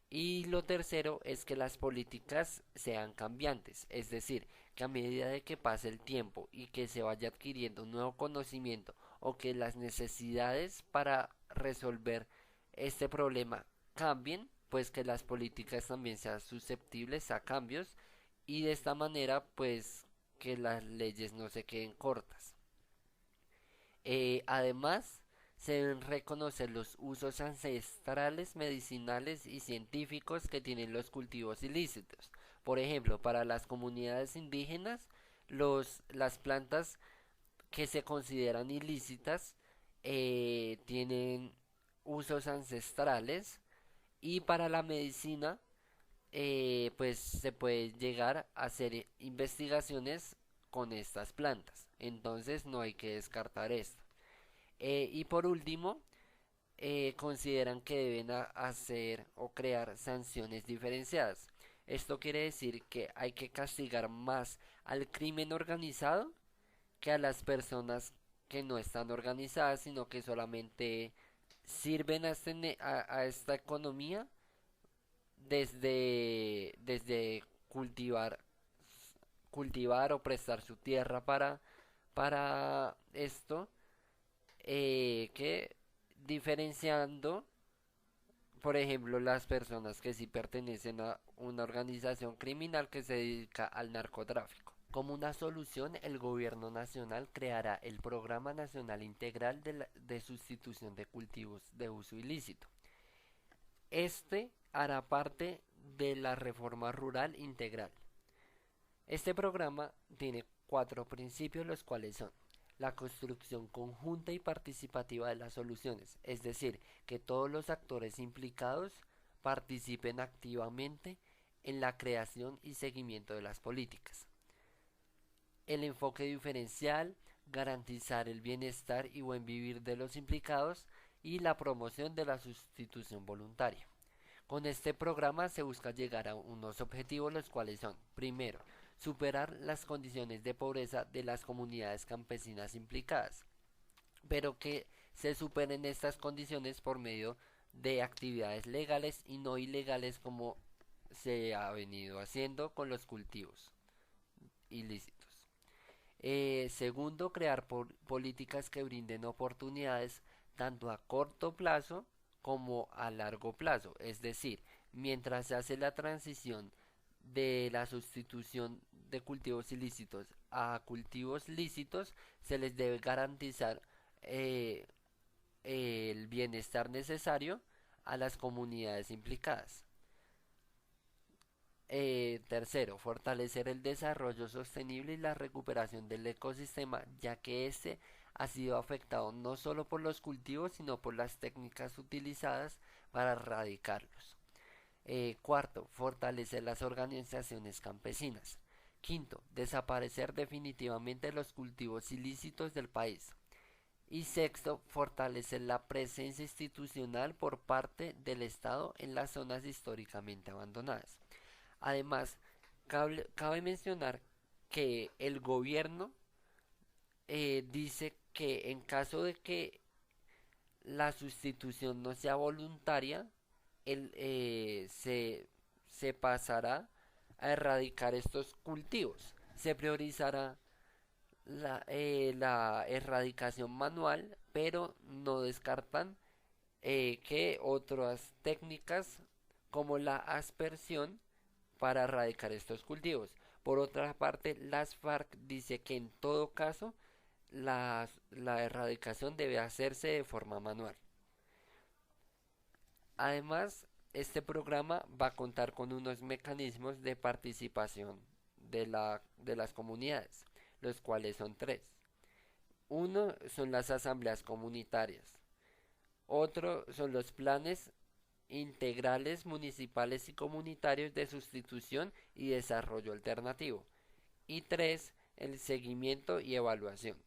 Y lo tercero es que las políticas sean cambiantes, es decir, que a medida de que pase el tiempo y que se vaya adquiriendo un nuevo conocimiento o que las necesidades para resolver este problema cambien, pues que las políticas también sean susceptibles a cambios y de esta manera pues que las leyes no se queden cortas. Además, se deben reconocer los usos ancestrales, medicinales y científicos que tienen los cultivos ilícitos. Por ejemplo, para las comunidades indígenas, las plantas que se consideran ilícitas tienen usos ancestrales y para la medicina pues se puede llegar a hacer investigaciones con estas plantas. Entonces no hay que descartar esto. Y por último, consideran que deben hacer o crear sanciones diferenciadas. Esto quiere decir que hay que castigar más al crimen organizado que a las personas que no están organizadas, sino que solamente sirven a esta economía desde cultivar o prestar su tierra para esto, que diferenciando, por ejemplo, las personas que sí pertenecen a una organización criminal que se dedica al narcotráfico. Como una solución, el gobierno nacional creará el Programa Nacional Integral de Sustitución de Cultivos de Uso Ilícito. Este hará parte de la Reforma Rural Integral. Este programa tiene 4 principios, los cuales son: la construcción conjunta y participativa de las soluciones, es decir, que todos los actores implicados participen activamente en la creación y seguimiento de las políticas. El enfoque diferencial, garantizar el bienestar y buen vivir de los implicados, y la promoción de la sustitución voluntaria. Con este programa se busca llegar a unos objetivos, los cuales son: primero, superar las condiciones de pobreza de las comunidades campesinas implicadas, pero que se superen estas condiciones por medio de actividades legales y no ilegales, como se ha venido haciendo con los cultivos ilícitos. Segundo, crear políticas que brinden oportunidades tanto a corto plazo como a largo plazo, es decir, mientras se hace la transición de la sustitución de cultivos ilícitos a cultivos lícitos, se les debe garantizar el bienestar necesario a las comunidades implicadas. Tercero, fortalecer el desarrollo sostenible y la recuperación del ecosistema, ya que este ha sido afectado no solo por los cultivos, sino por las técnicas utilizadas para erradicarlos. Cuarto, fortalecer las organizaciones campesinas. Quinto, desaparecer definitivamente los cultivos ilícitos del país. Y sexto, fortalecer la presencia institucional por parte del Estado en las zonas históricamente abandonadas. Además, cabe mencionar que el gobierno dice que en caso de que la sustitución no sea voluntaria, se pasará a erradicar estos cultivos. Se priorizará la erradicación manual, pero no descartan que otras técnicas como la aspersión para erradicar estos cultivos. Por otra parte, las FARC dice que en todo caso la erradicación debe hacerse de forma manual. Además, este programa va a contar con unos mecanismos de participación de las comunidades, los cuales son 3. Uno son las asambleas comunitarias. Otro son los planes integrales municipales y comunitarios de sustitución y desarrollo alternativo. Y 3, el seguimiento y evaluación.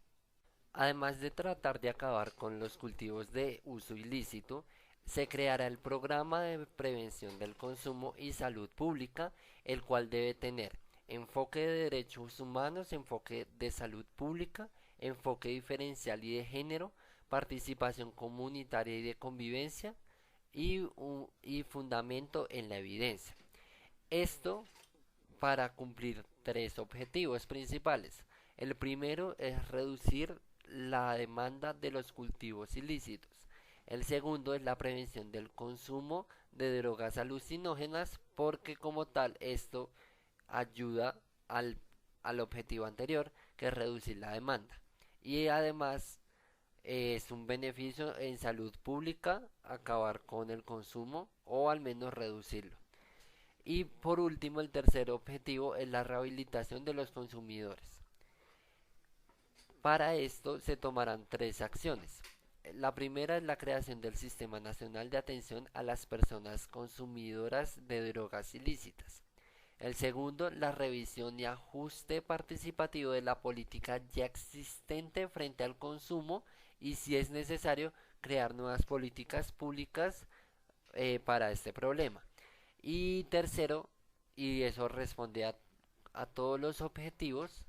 Además de tratar de acabar con los cultivos de uso ilícito, se creará el programa de prevención del consumo y salud pública, el cual debe tener enfoque de derechos humanos, enfoque de salud pública, enfoque diferencial y de género, participación comunitaria y de convivencia, y fundamento en la evidencia. Esto para cumplir 3 objetivos principales. El primero es reducir la demanda de los cultivos ilícitos. El segundo es la prevención del consumo de drogas alucinógenas, porque como tal esto ayuda al objetivo anterior, que es reducir la demanda. Y además es un beneficio en salud pública acabar con el consumo o al menos reducirlo. Y por último, el tercer objetivo es la rehabilitación de los consumidores. Para esto se tomarán 3 acciones. La primera es la creación del Sistema Nacional de Atención a las Personas Consumidoras de Drogas Ilícitas. El segundo, la revisión y ajuste participativo de la política ya existente frente al consumo y, si es necesario, crear nuevas políticas públicas para este problema. Y tercero, y eso responde a todos los objetivos,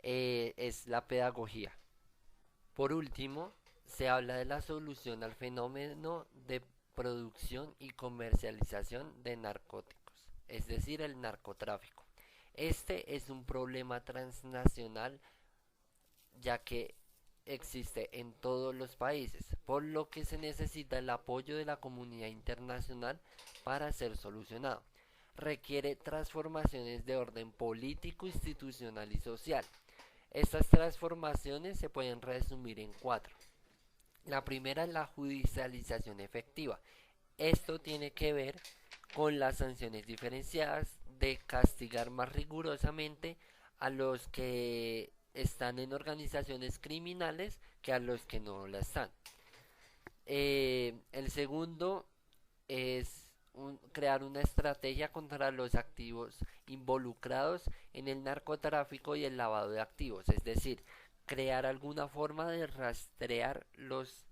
es la pedagogía. Por último, se habla de la solución al fenómeno de producción y comercialización de narcóticos, es decir, el narcotráfico. Este es un problema transnacional, ya que existe en todos los países, por lo que se necesita el apoyo de la comunidad internacional para ser solucionado. Requiere transformaciones de orden político, institucional y social. Estas transformaciones se pueden resumir en 4. La primera es la judicialización efectiva. Esto tiene que ver con las sanciones diferenciadas, de castigar más rigurosamente a los que están en organizaciones criminales que a los que no la están. El segundo es crear una estrategia contra los activos involucrados en el narcotráfico y el lavado de activos, es decir, crear alguna forma de rastrear los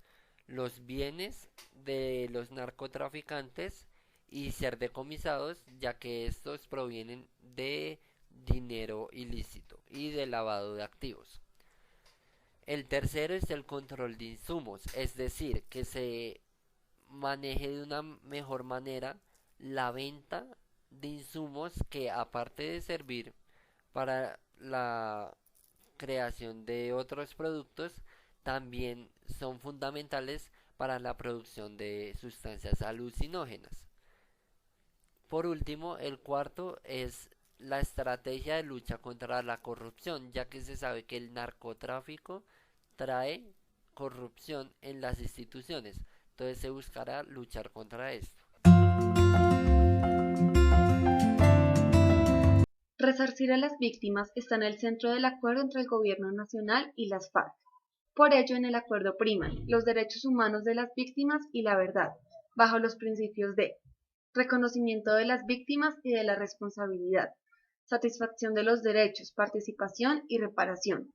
bienes de los narcotraficantes y ser decomisados, ya que estos provienen de dinero ilícito y de lavado de activos. El tercero es el control de insumos, es decir, que se maneje de una mejor manera la venta de insumos que, aparte de servir para la creación de otros productos, también son fundamentales para la producción de sustancias alucinógenas. Por último, el cuarto es la estrategia de lucha contra la corrupción, ya que se sabe que el narcotráfico trae corrupción en las instituciones, entonces se buscará luchar contra esto. Resarcir a las víctimas está en el centro del acuerdo entre el Gobierno Nacional y las FARC. Por ello, en el acuerdo priman los derechos humanos de las víctimas y la verdad, bajo los principios de reconocimiento de las víctimas y de la responsabilidad, satisfacción de los derechos, participación y reparación,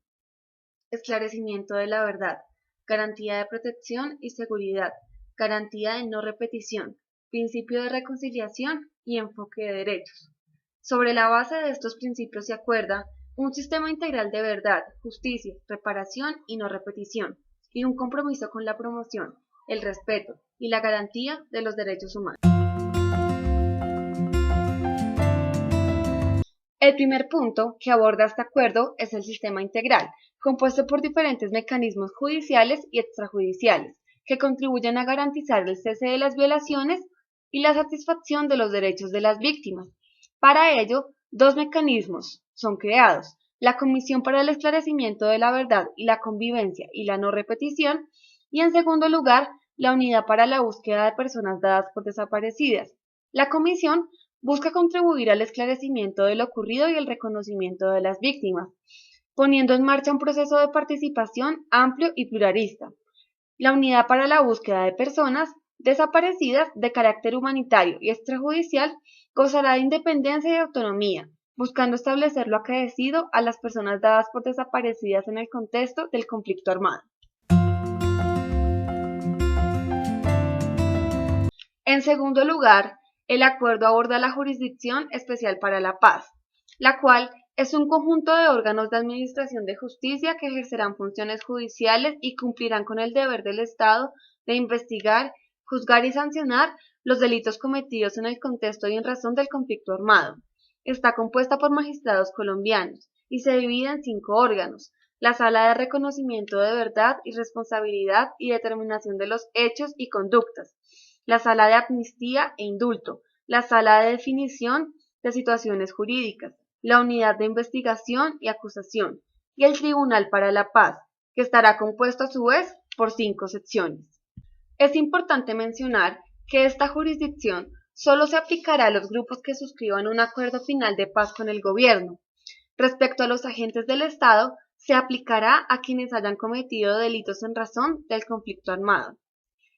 esclarecimiento de la verdad, garantía de protección y seguridad, garantía de no repetición, principio de reconciliación y enfoque de derechos. Sobre la base de estos principios se acuerda un sistema integral de verdad, justicia, reparación y no repetición, y un compromiso con la promoción, el respeto y la garantía de los derechos humanos. El primer punto que aborda este acuerdo es el sistema integral, compuesto por diferentes mecanismos judiciales y extrajudiciales, que contribuyen a garantizar el cese de las violaciones y la satisfacción de los derechos de las víctimas. Para ello, 2 mecanismos son creados: la Comisión para el Esclarecimiento de la Verdad y la Convivencia y la No Repetición, y en segundo lugar, la Unidad para la Búsqueda de Personas Dadas por Desaparecidas. La Comisión busca contribuir al esclarecimiento de lo ocurrido y el reconocimiento de las víctimas, poniendo en marcha un proceso de participación amplio y pluralista. La Unidad para la Búsqueda de Personas Desaparecidas de carácter humanitario y extrajudicial gozará de independencia y autonomía, buscando establecer lo acaecido a las personas dadas por desaparecidas en el contexto del conflicto armado. En segundo lugar, el acuerdo aborda la Jurisdicción Especial para la Paz, la cual es un conjunto de órganos de administración de justicia que ejercerán funciones judiciales y cumplirán con el deber del Estado de investigar, juzgar y sancionar los delitos cometidos en el contexto y en razón del conflicto armado. Está compuesta por magistrados colombianos y se divide en 5 órganos: la Sala de Reconocimiento de Verdad y Responsabilidad y Determinación de los Hechos y Conductas, la Sala de Amnistía e Indulto, la Sala de Definición de Situaciones Jurídicas, la Unidad de Investigación y Acusación, y el Tribunal para la Paz, que estará compuesto a su vez por 5 secciones. Es importante mencionar que esta jurisdicción solo se aplicará a los grupos que suscriban un acuerdo final de paz con el gobierno. Respecto a los agentes del Estado, Se aplicará a quienes hayan cometido delitos en razón del conflicto armado.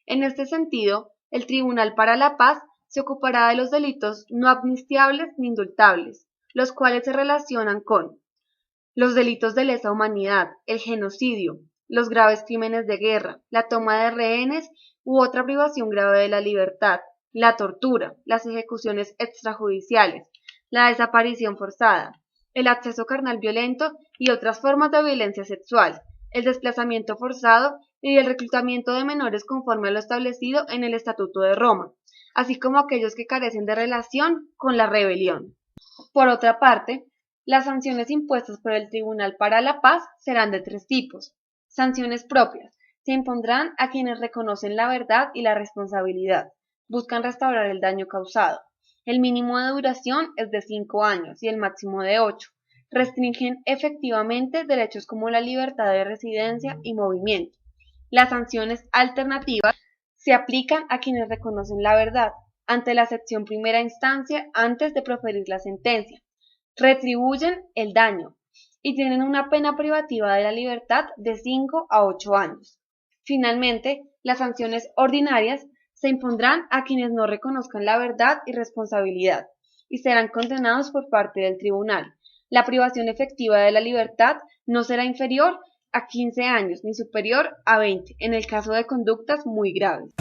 En este sentido, el Tribunal para la Paz se ocupará de los delitos no amnistiables ni indultables, los cuales se relacionan con los delitos de lesa humanidad, el genocidio, los graves crímenes de guerra, la toma de rehenes u otra privación grave de la libertad, la tortura, las ejecuciones extrajudiciales, la desaparición forzada, el acceso carnal violento y otras formas de violencia sexual, el desplazamiento forzado y el reclutamiento de menores conforme a lo establecido en el Estatuto de Roma, así como aquellos que carecen de relación con la rebelión. Por otra parte, las sanciones impuestas por el Tribunal para la Paz serán de tres tipos. Sanciones propias. Se impondrán a quienes reconocen la verdad y la responsabilidad. Buscan restaurar el daño causado. El mínimo de duración es de 5 años y el máximo de 8. Restringen efectivamente derechos como la libertad de residencia y movimiento. Las sanciones alternativas se aplican a quienes reconocen la verdad ante la sección primera instancia antes de proferir la sentencia, retribuyen el daño y tienen una pena privativa de la libertad de 5 a 8 años. Finalmente, las sanciones ordinarias se impondrán a quienes no reconozcan la verdad y responsabilidad y serán condenados por parte del tribunal. La privación efectiva de la libertad no será inferior a 15 años ni superior a 20 en el caso de conductas muy graves.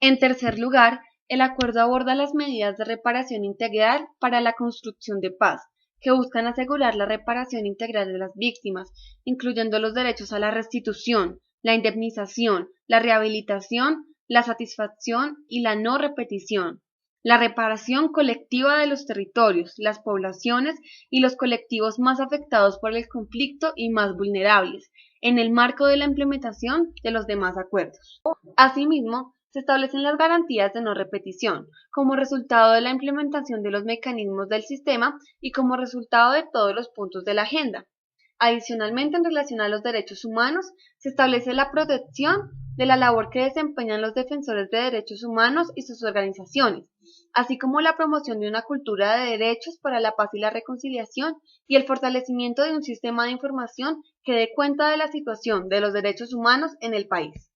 En tercer lugar, el acuerdo aborda las medidas de reparación integral para la construcción de paz, que buscan asegurar la reparación integral de las víctimas, incluyendo los derechos a la restitución, la indemnización, la rehabilitación, la satisfacción y la no repetición, la reparación colectiva de los territorios, las poblaciones y los colectivos más afectados por el conflicto y más vulnerables, en el marco de la implementación de los demás acuerdos. Asimismo, se establecen las garantías de no repetición, como resultado de la implementación de los mecanismos del sistema y como resultado de todos los puntos de la agenda. Adicionalmente, en relación a los derechos humanos, se establece la protección de la labor que desempeñan los defensores de derechos humanos y sus organizaciones, así como la promoción de una cultura de derechos para la paz y la reconciliación y el fortalecimiento de un sistema de información que dé cuenta de la situación de los derechos humanos en el país.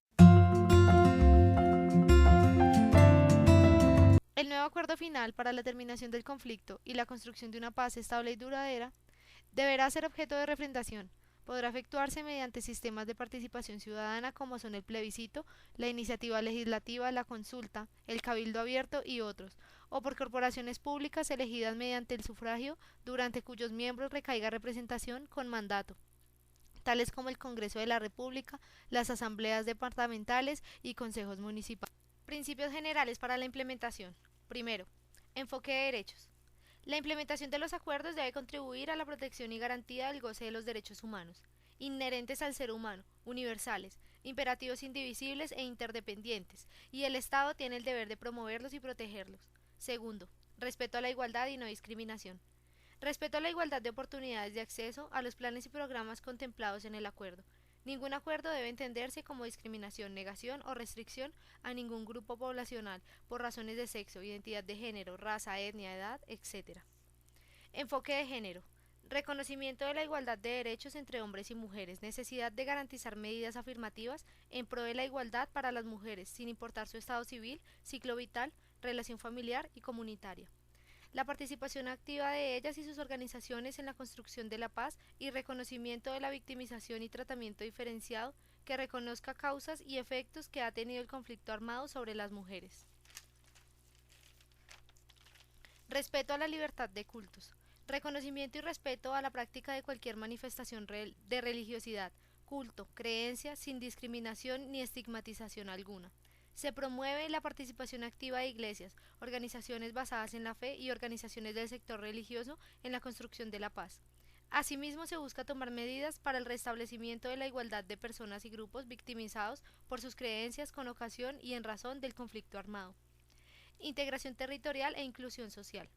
El nuevo acuerdo final para la terminación del conflicto y la construcción de una paz estable y duradera deberá ser objeto de refrendación. Podrá efectuarse mediante sistemas de participación ciudadana como son el plebiscito, la iniciativa legislativa, la consulta, el cabildo abierto y otros, o por corporaciones públicas elegidas mediante el sufragio, durante cuyos miembros recaiga representación con mandato, tales como el Congreso de la República, las asambleas departamentales y consejos municipales. Principios generales para la implementación. Primero, enfoque de derechos. La implementación de los acuerdos debe contribuir a la protección y garantía del goce de los derechos humanos, inherentes al ser humano, universales, imperativos indivisibles e interdependientes, y el Estado tiene el deber de promoverlos y protegerlos. Segundo, respeto a la igualdad y no discriminación. Respeto a la igualdad de oportunidades de acceso a los planes y programas contemplados en el acuerdo. Ningún acuerdo debe entenderse como discriminación, negación o restricción a ningún grupo poblacional por razones de sexo, identidad de género, raza, etnia, edad, etc. Enfoque de género. Reconocimiento de la igualdad de derechos entre hombres y mujeres. Necesidad de garantizar medidas afirmativas en pro de la igualdad para las mujeres, sin importar su estado civil, ciclo vital, relación familiar y comunitaria. La participación activa de ellas y sus organizaciones en la construcción de la paz y reconocimiento de la victimización y tratamiento diferenciado que reconozca causas y efectos que ha tenido el conflicto armado sobre las mujeres. Respeto a la libertad de cultos. Reconocimiento y respeto a la práctica de cualquier manifestación de religiosidad, culto, creencia, sin discriminación ni estigmatización alguna. Se promueve la participación activa de iglesias, organizaciones basadas en la fe y organizaciones del sector religioso en la construcción de la paz. Asimismo, se busca tomar medidas para el restablecimiento de la igualdad de personas y grupos victimizados por sus creencias con ocasión y en razón del conflicto armado. Integración territorial e inclusión social.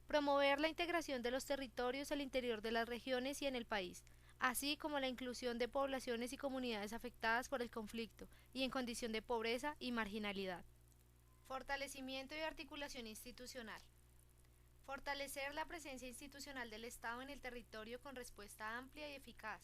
Promover la integración de los territorios al interior de las regiones y en el país, así como la inclusión de poblaciones y comunidades afectadas por el conflicto y en condición de pobreza y marginalidad. Fortalecimiento y articulación institucional. Fortalecer la presencia institucional del Estado en el territorio con respuesta amplia y eficaz.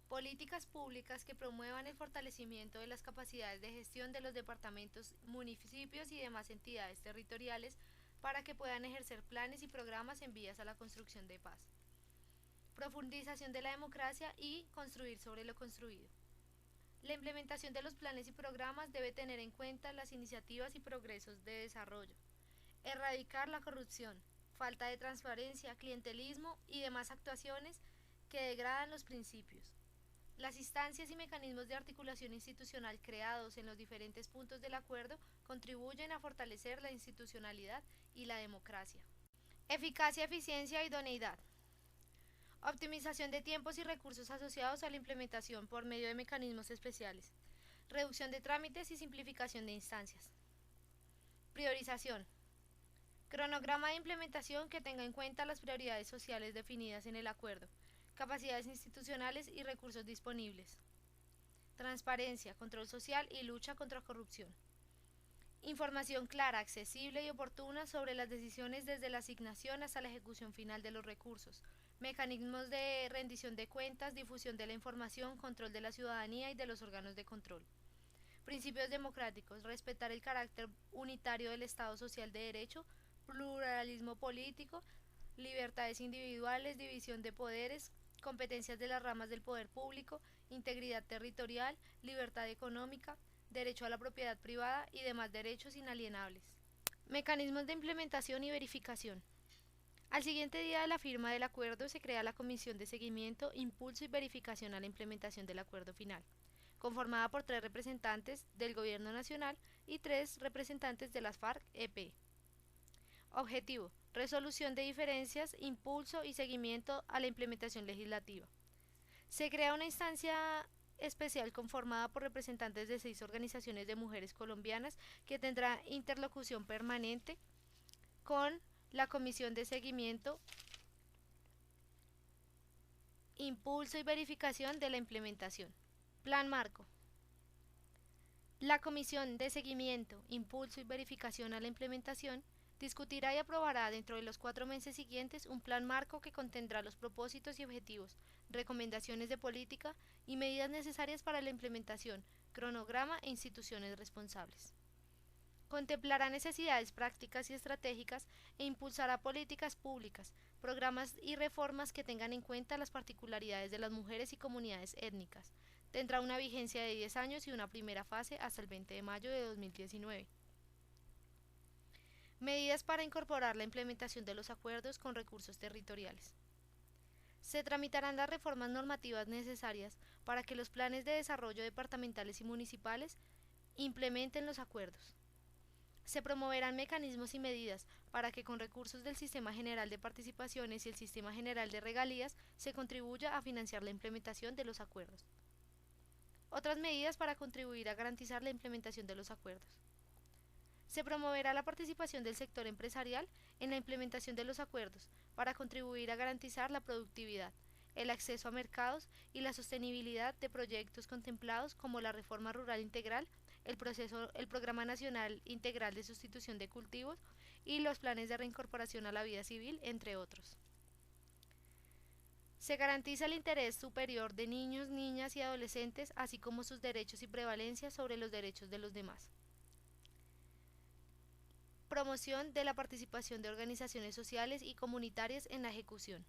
Políticas públicas que promuevan el fortalecimiento de las capacidades de gestión de los departamentos, municipios y demás entidades territoriales para que puedan ejercer planes y programas en vías a la construcción de paz. Profundización de la democracia y construir sobre lo construido. La implementación de los planes y programas debe tener en cuenta las iniciativas y progresos de desarrollo. Erradicar la corrupción, falta de transparencia, clientelismo y demás actuaciones que degradan los principios. Las instancias y mecanismos de articulación institucional creados en los diferentes puntos del acuerdo contribuyen a fortalecer la institucionalidad y la democracia. Eficacia, eficiencia e idoneidad. Optimización de tiempos y recursos asociados a la implementación por medio de mecanismos especiales. Reducción de trámites y simplificación de instancias. Priorización. Cronograma de implementación que tenga en cuenta las prioridades sociales definidas en el acuerdo, capacidades institucionales y recursos disponibles. Transparencia, control social y lucha contra corrupción. Información clara, accesible y oportuna sobre las decisiones desde la asignación hasta la ejecución final de los recursos. Mecanismos de rendición de cuentas, difusión de la información, control de la ciudadanía y de los órganos de control. Principios democráticos, respetar el carácter unitario del Estado social de derecho, pluralismo político, libertades individuales, división de poderes, competencias de las ramas del poder público, integridad territorial, libertad económica, derecho a la propiedad privada y demás derechos inalienables. Mecanismos de implementación y verificación. Al siguiente día de la firma del acuerdo se crea la Comisión de Seguimiento, Impulso y Verificación a la implementación del acuerdo final, conformada por 3 representantes del Gobierno Nacional y 3 representantes de las FARC-EP. Objetivo: resolución de diferencias, impulso y seguimiento a la implementación legislativa. Se crea una instancia especial conformada por representantes de 6 organizaciones de mujeres colombianas que tendrá interlocución permanente con la Comisión de Seguimiento, Impulso y Verificación de la implementación. Plan marco. La Comisión de Seguimiento, Impulso y Verificación a la implementación discutirá y aprobará dentro de los 4 meses siguientes un plan marco que contendrá los propósitos y objetivos, recomendaciones de política y medidas necesarias para la implementación, cronograma e instituciones responsables. Contemplará necesidades prácticas y estratégicas e impulsará políticas públicas, programas y reformas que tengan en cuenta las particularidades de las mujeres y comunidades étnicas. Tendrá una vigencia de 10 años y una primera fase hasta el 20 de mayo de 2019. Medidas para incorporar la implementación de los acuerdos con recursos territoriales. Se tramitarán las reformas normativas necesarias para que los planes de desarrollo departamentales y municipales implementen los acuerdos. Se promoverán mecanismos y medidas para que con recursos del Sistema General de Participaciones y el Sistema General de Regalías se contribuya a financiar la implementación de los acuerdos. Otras medidas para contribuir a garantizar la implementación de los acuerdos. Se promoverá la participación del sector empresarial en la implementación de los acuerdos para contribuir a garantizar la productividad, el acceso a mercados y la sostenibilidad de proyectos contemplados como la Reforma Rural Integral, el Programa Nacional Integral de Sustitución de Cultivos y los planes de reincorporación a la vida civil, entre otros. Se garantiza el interés superior de niños, niñas y adolescentes, así como sus derechos y prevalencia sobre los derechos de los demás. Promoción de la participación de organizaciones sociales y comunitarias en la ejecución.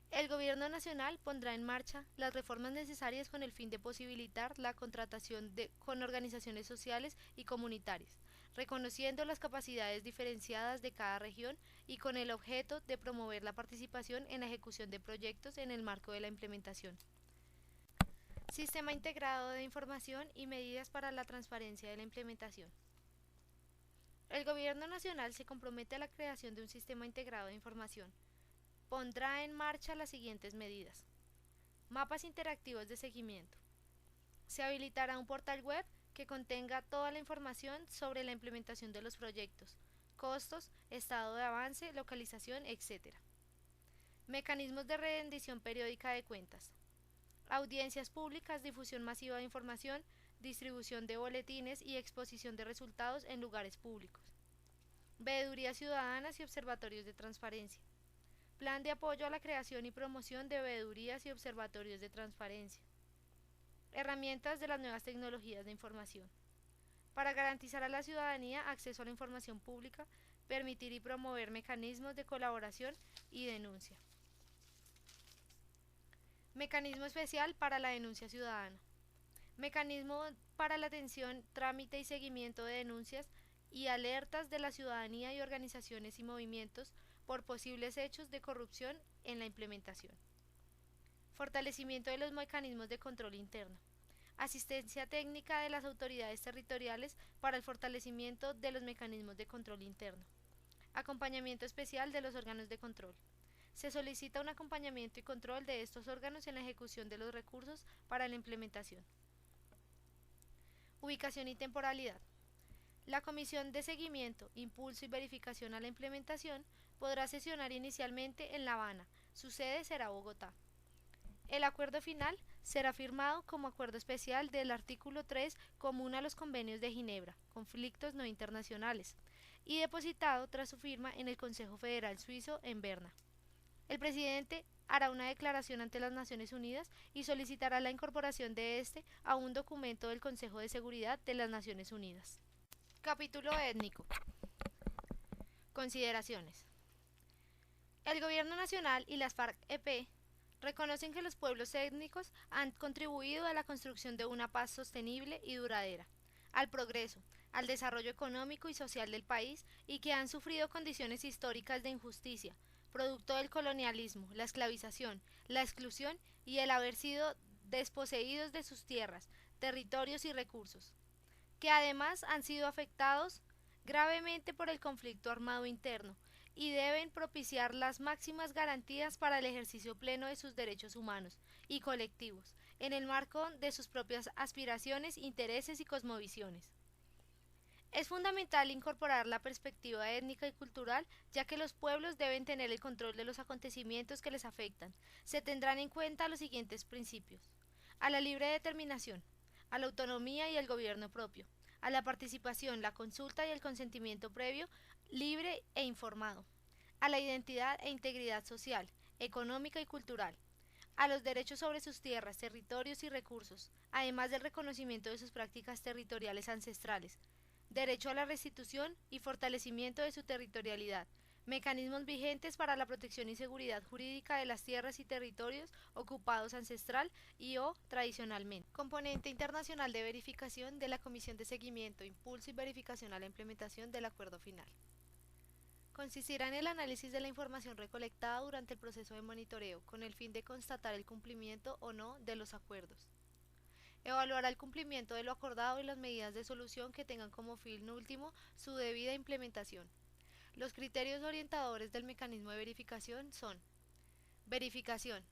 El Gobierno Nacional pondrá en marcha las reformas necesarias con el fin de posibilitar la contratación con organizaciones sociales y comunitarias, reconociendo las capacidades diferenciadas de cada región y con el objeto de promover la participación en la ejecución de proyectos en el marco de la implementación. Sistema integrado de información y medidas para la transparencia de la implementación. El Gobierno Nacional se compromete a la creación de un sistema integrado de información. Pondrá en marcha las siguientes medidas. Mapas interactivos de seguimiento. Se habilitará un portal web que contenga toda la información sobre la implementación de los proyectos, costos, estado de avance, localización, etc. Mecanismos de rendición periódica de cuentas. Audiencias públicas, difusión masiva de información, distribución de boletines y exposición de resultados en lugares públicos. veedurías ciudadanas y observatorios de transparencia. Plan de apoyo a la creación y promoción de veedurías y observatorios de transparencia. Herramientas de las nuevas tecnologías de información. Para garantizar a la ciudadanía acceso a la información pública, permitir y promover mecanismos de colaboración y denuncia. Mecanismo especial para la denuncia ciudadana. Mecanismo para la atención, trámite y seguimiento de denuncias y alertas de la ciudadanía y organizaciones y movimientos por posibles hechos de corrupción en la implementación. Fortalecimiento de los mecanismos de control interno. Asistencia técnica de las autoridades territoriales para el fortalecimiento de los mecanismos de control interno. Acompañamiento especial de los órganos de control. Se solicita un acompañamiento y control de estos órganos en la ejecución de los recursos para la implementación. Ubicación y temporalidad. La Comisión de Seguimiento, Impulso y Verificación a la Implementación podrá sesionar inicialmente en La Habana. Su sede será Bogotá. El acuerdo final será firmado como acuerdo especial del artículo 3 común a los convenios de Ginebra, conflictos no internacionales, y depositado tras su firma en el Consejo Federal Suizo en Berna. El presidente hará una declaración ante las Naciones Unidas y solicitará la incorporación de este a un documento del Consejo de Seguridad de las Naciones Unidas. Capítulo étnico. Consideraciones. El Gobierno Nacional y las FARC-EP reconocen que los pueblos étnicos han contribuido a la construcción de una paz sostenible y duradera, al progreso, al desarrollo económico y social del país y que han sufrido condiciones históricas de injusticia, producto del colonialismo, la esclavización, la exclusión y el haber sido desposeídos de sus tierras, territorios y recursos, que además han sido afectados gravemente por el conflicto armado interno y deben propiciar las máximas garantías para el ejercicio pleno de sus derechos humanos y colectivos, en el marco de sus propias aspiraciones, intereses y cosmovisiones. Es fundamental incorporar la perspectiva étnica y cultural, ya que los pueblos deben tener el control de los acontecimientos que les afectan. Se tendrán en cuenta los siguientes principios: a la libre determinación, a la autonomía y el gobierno propio, a la participación, la consulta y el consentimiento previo, libre e informado, a la identidad e integridad social, económica y cultural, a los derechos sobre sus tierras, territorios y recursos, además del reconocimiento de sus prácticas territoriales ancestrales, derecho a la restitución y fortalecimiento de su territorialidad, mecanismos vigentes para la protección y seguridad jurídica de las tierras y territorios ocupados ancestral y o tradicionalmente. Componente internacional de verificación de la Comisión de Seguimiento, Impulso y Verificación a la Implementación del Acuerdo Final. Consistirá en el análisis de la información recolectada durante el proceso de monitoreo, con el fin de constatar el cumplimiento o no de los acuerdos. Evaluará el cumplimiento de lo acordado y las medidas de solución que tengan como fin último su debida implementación. Los criterios orientadores del mecanismo de verificación son: verificación,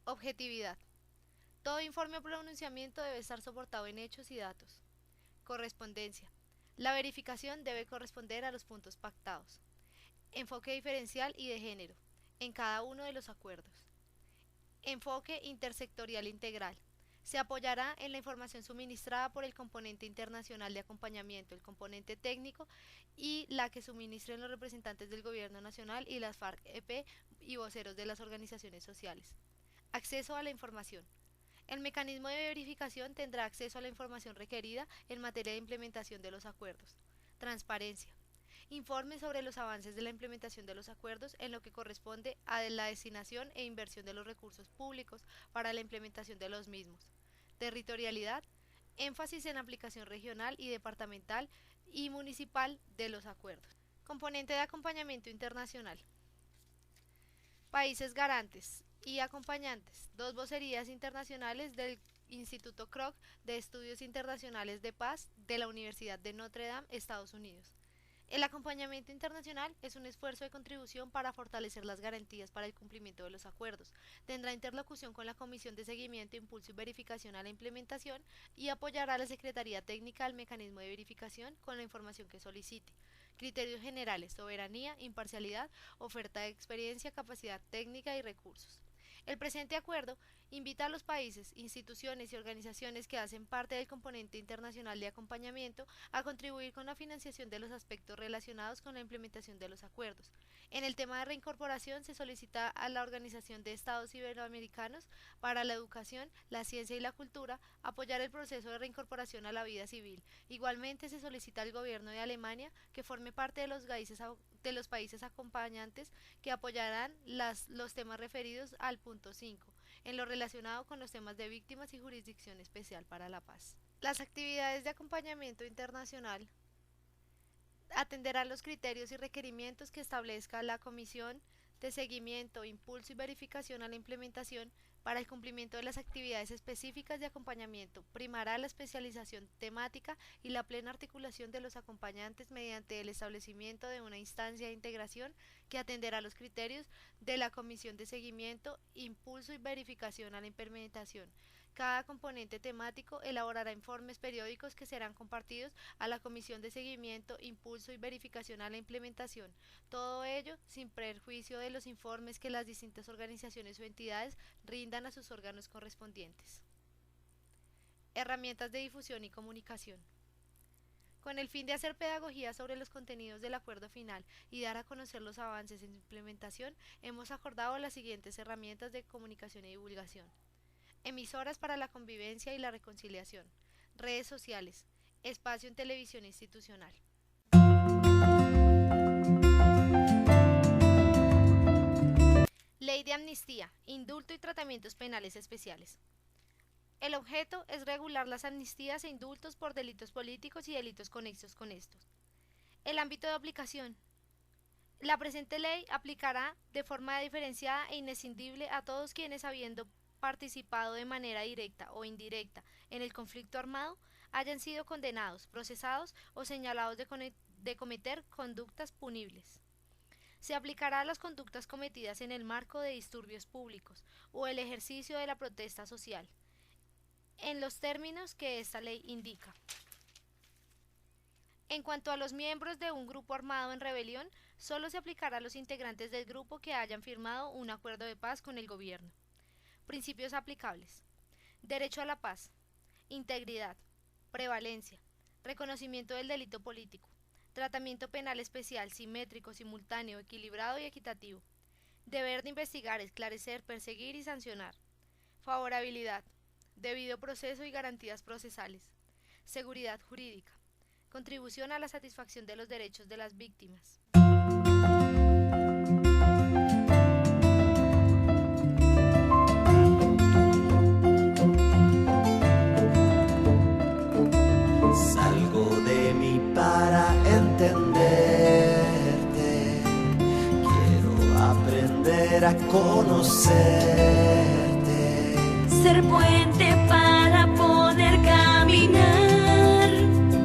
objetividad. Todo informe o pronunciamiento debe estar soportado en hechos y datos. Correspondencia. La verificación debe corresponder a los puntos pactados. Enfoque diferencial y de género en cada uno de los acuerdos. Enfoque intersectorial integral. Se apoyará en la información suministrada por el componente internacional de acompañamiento, el componente técnico y la que suministren los representantes del Gobierno Nacional y las FARC-EP y voceros de las organizaciones sociales. Acceso a la información. El mecanismo de verificación tendrá acceso a la información requerida en materia de implementación de los acuerdos. Transparencia. Informe sobre los avances de la implementación de los acuerdos en lo que corresponde a la destinación e inversión de los recursos públicos para la implementación de los mismos. Territorialidad. Énfasis en aplicación regional y departamental y municipal de los acuerdos. Componente de acompañamiento internacional. Países garantes y acompañantes. 2 vocerías internacionales del Instituto Kroc de Estudios Internacionales de Paz de la Universidad de Notre Dame, Estados Unidos. El acompañamiento internacional es un esfuerzo de contribución para fortalecer las garantías para el cumplimiento de los acuerdos. Tendrá interlocución con la Comisión de Seguimiento, Impulso y Verificación a la Implementación y apoyará a la Secretaría Técnica al mecanismo de verificación con la información que solicite. Criterios generales: soberanía, imparcialidad, oferta de experiencia, capacidad técnica y recursos. El presente acuerdo Invita a los países, instituciones y organizaciones que hacen parte del componente internacional de acompañamiento a contribuir con la financiación de los aspectos relacionados con la implementación de los acuerdos. En el tema de reincorporación se solicita a la Organización de Estados Iberoamericanos para la Educación, la Ciencia y la Cultura apoyar el proceso de reincorporación a la vida civil. Igualmente se solicita al gobierno de Alemania que forme parte de los países acompañantes que apoyarán los temas referidos al punto 5 en lo relacionado con los temas de víctimas y jurisdicción especial para la paz. Las actividades de acompañamiento internacional atenderán los criterios y requerimientos que establezca la Comisión de Seguimiento, Impulso y Verificación a la Implementación para el cumplimiento de las actividades específicas de acompañamiento. Primará la especialización temática y la plena articulación de los acompañantes mediante el establecimiento de una instancia de integración que atenderá los criterios de la Comisión de Seguimiento, Impulso y Verificación a la Implementación. Cada componente temático elaborará informes periódicos que serán compartidos a la Comisión de Seguimiento, Impulso y Verificación a la Implementación. Todo ello sin perjuicio de los informes que las distintas organizaciones o entidades rindan a sus órganos correspondientes. Herramientas de difusión y comunicación. Con el fin de hacer pedagogía sobre los contenidos del acuerdo final y dar a conocer los avances en su implementación, hemos acordado las siguientes herramientas de comunicación y divulgación. Emisoras para la convivencia y la reconciliación, redes sociales, espacio en televisión institucional. Ley de amnistía, indulto y tratamientos penales especiales. El objeto es regular las amnistías e indultos por delitos políticos y delitos conexos con estos. El ámbito de aplicación. La presente ley aplicará de forma diferenciada e inescindible a todos quienes, habiendo participado de manera directa o indirecta en el conflicto armado, hayan sido condenados, procesados o señalados de cometer conductas punibles. Se aplicará a las conductas cometidas en el marco de disturbios públicos o el ejercicio de la protesta social, en los términos que esta ley indica. En cuanto a los miembros de un grupo armado en rebelión, solo se aplicará a los integrantes del grupo que hayan firmado un acuerdo de paz con el gobierno. Principios aplicables. Derecho a la paz, integridad, prevalencia, reconocimiento del delito político, tratamiento penal especial, simétrico, simultáneo, equilibrado y equitativo, deber de investigar, esclarecer, perseguir y sancionar, favorabilidad, debido proceso y garantías procesales, seguridad jurídica, contribución a la satisfacción de los derechos de las víctimas. Salgo de mí para entenderte, quiero aprender a conocerte, ser puente para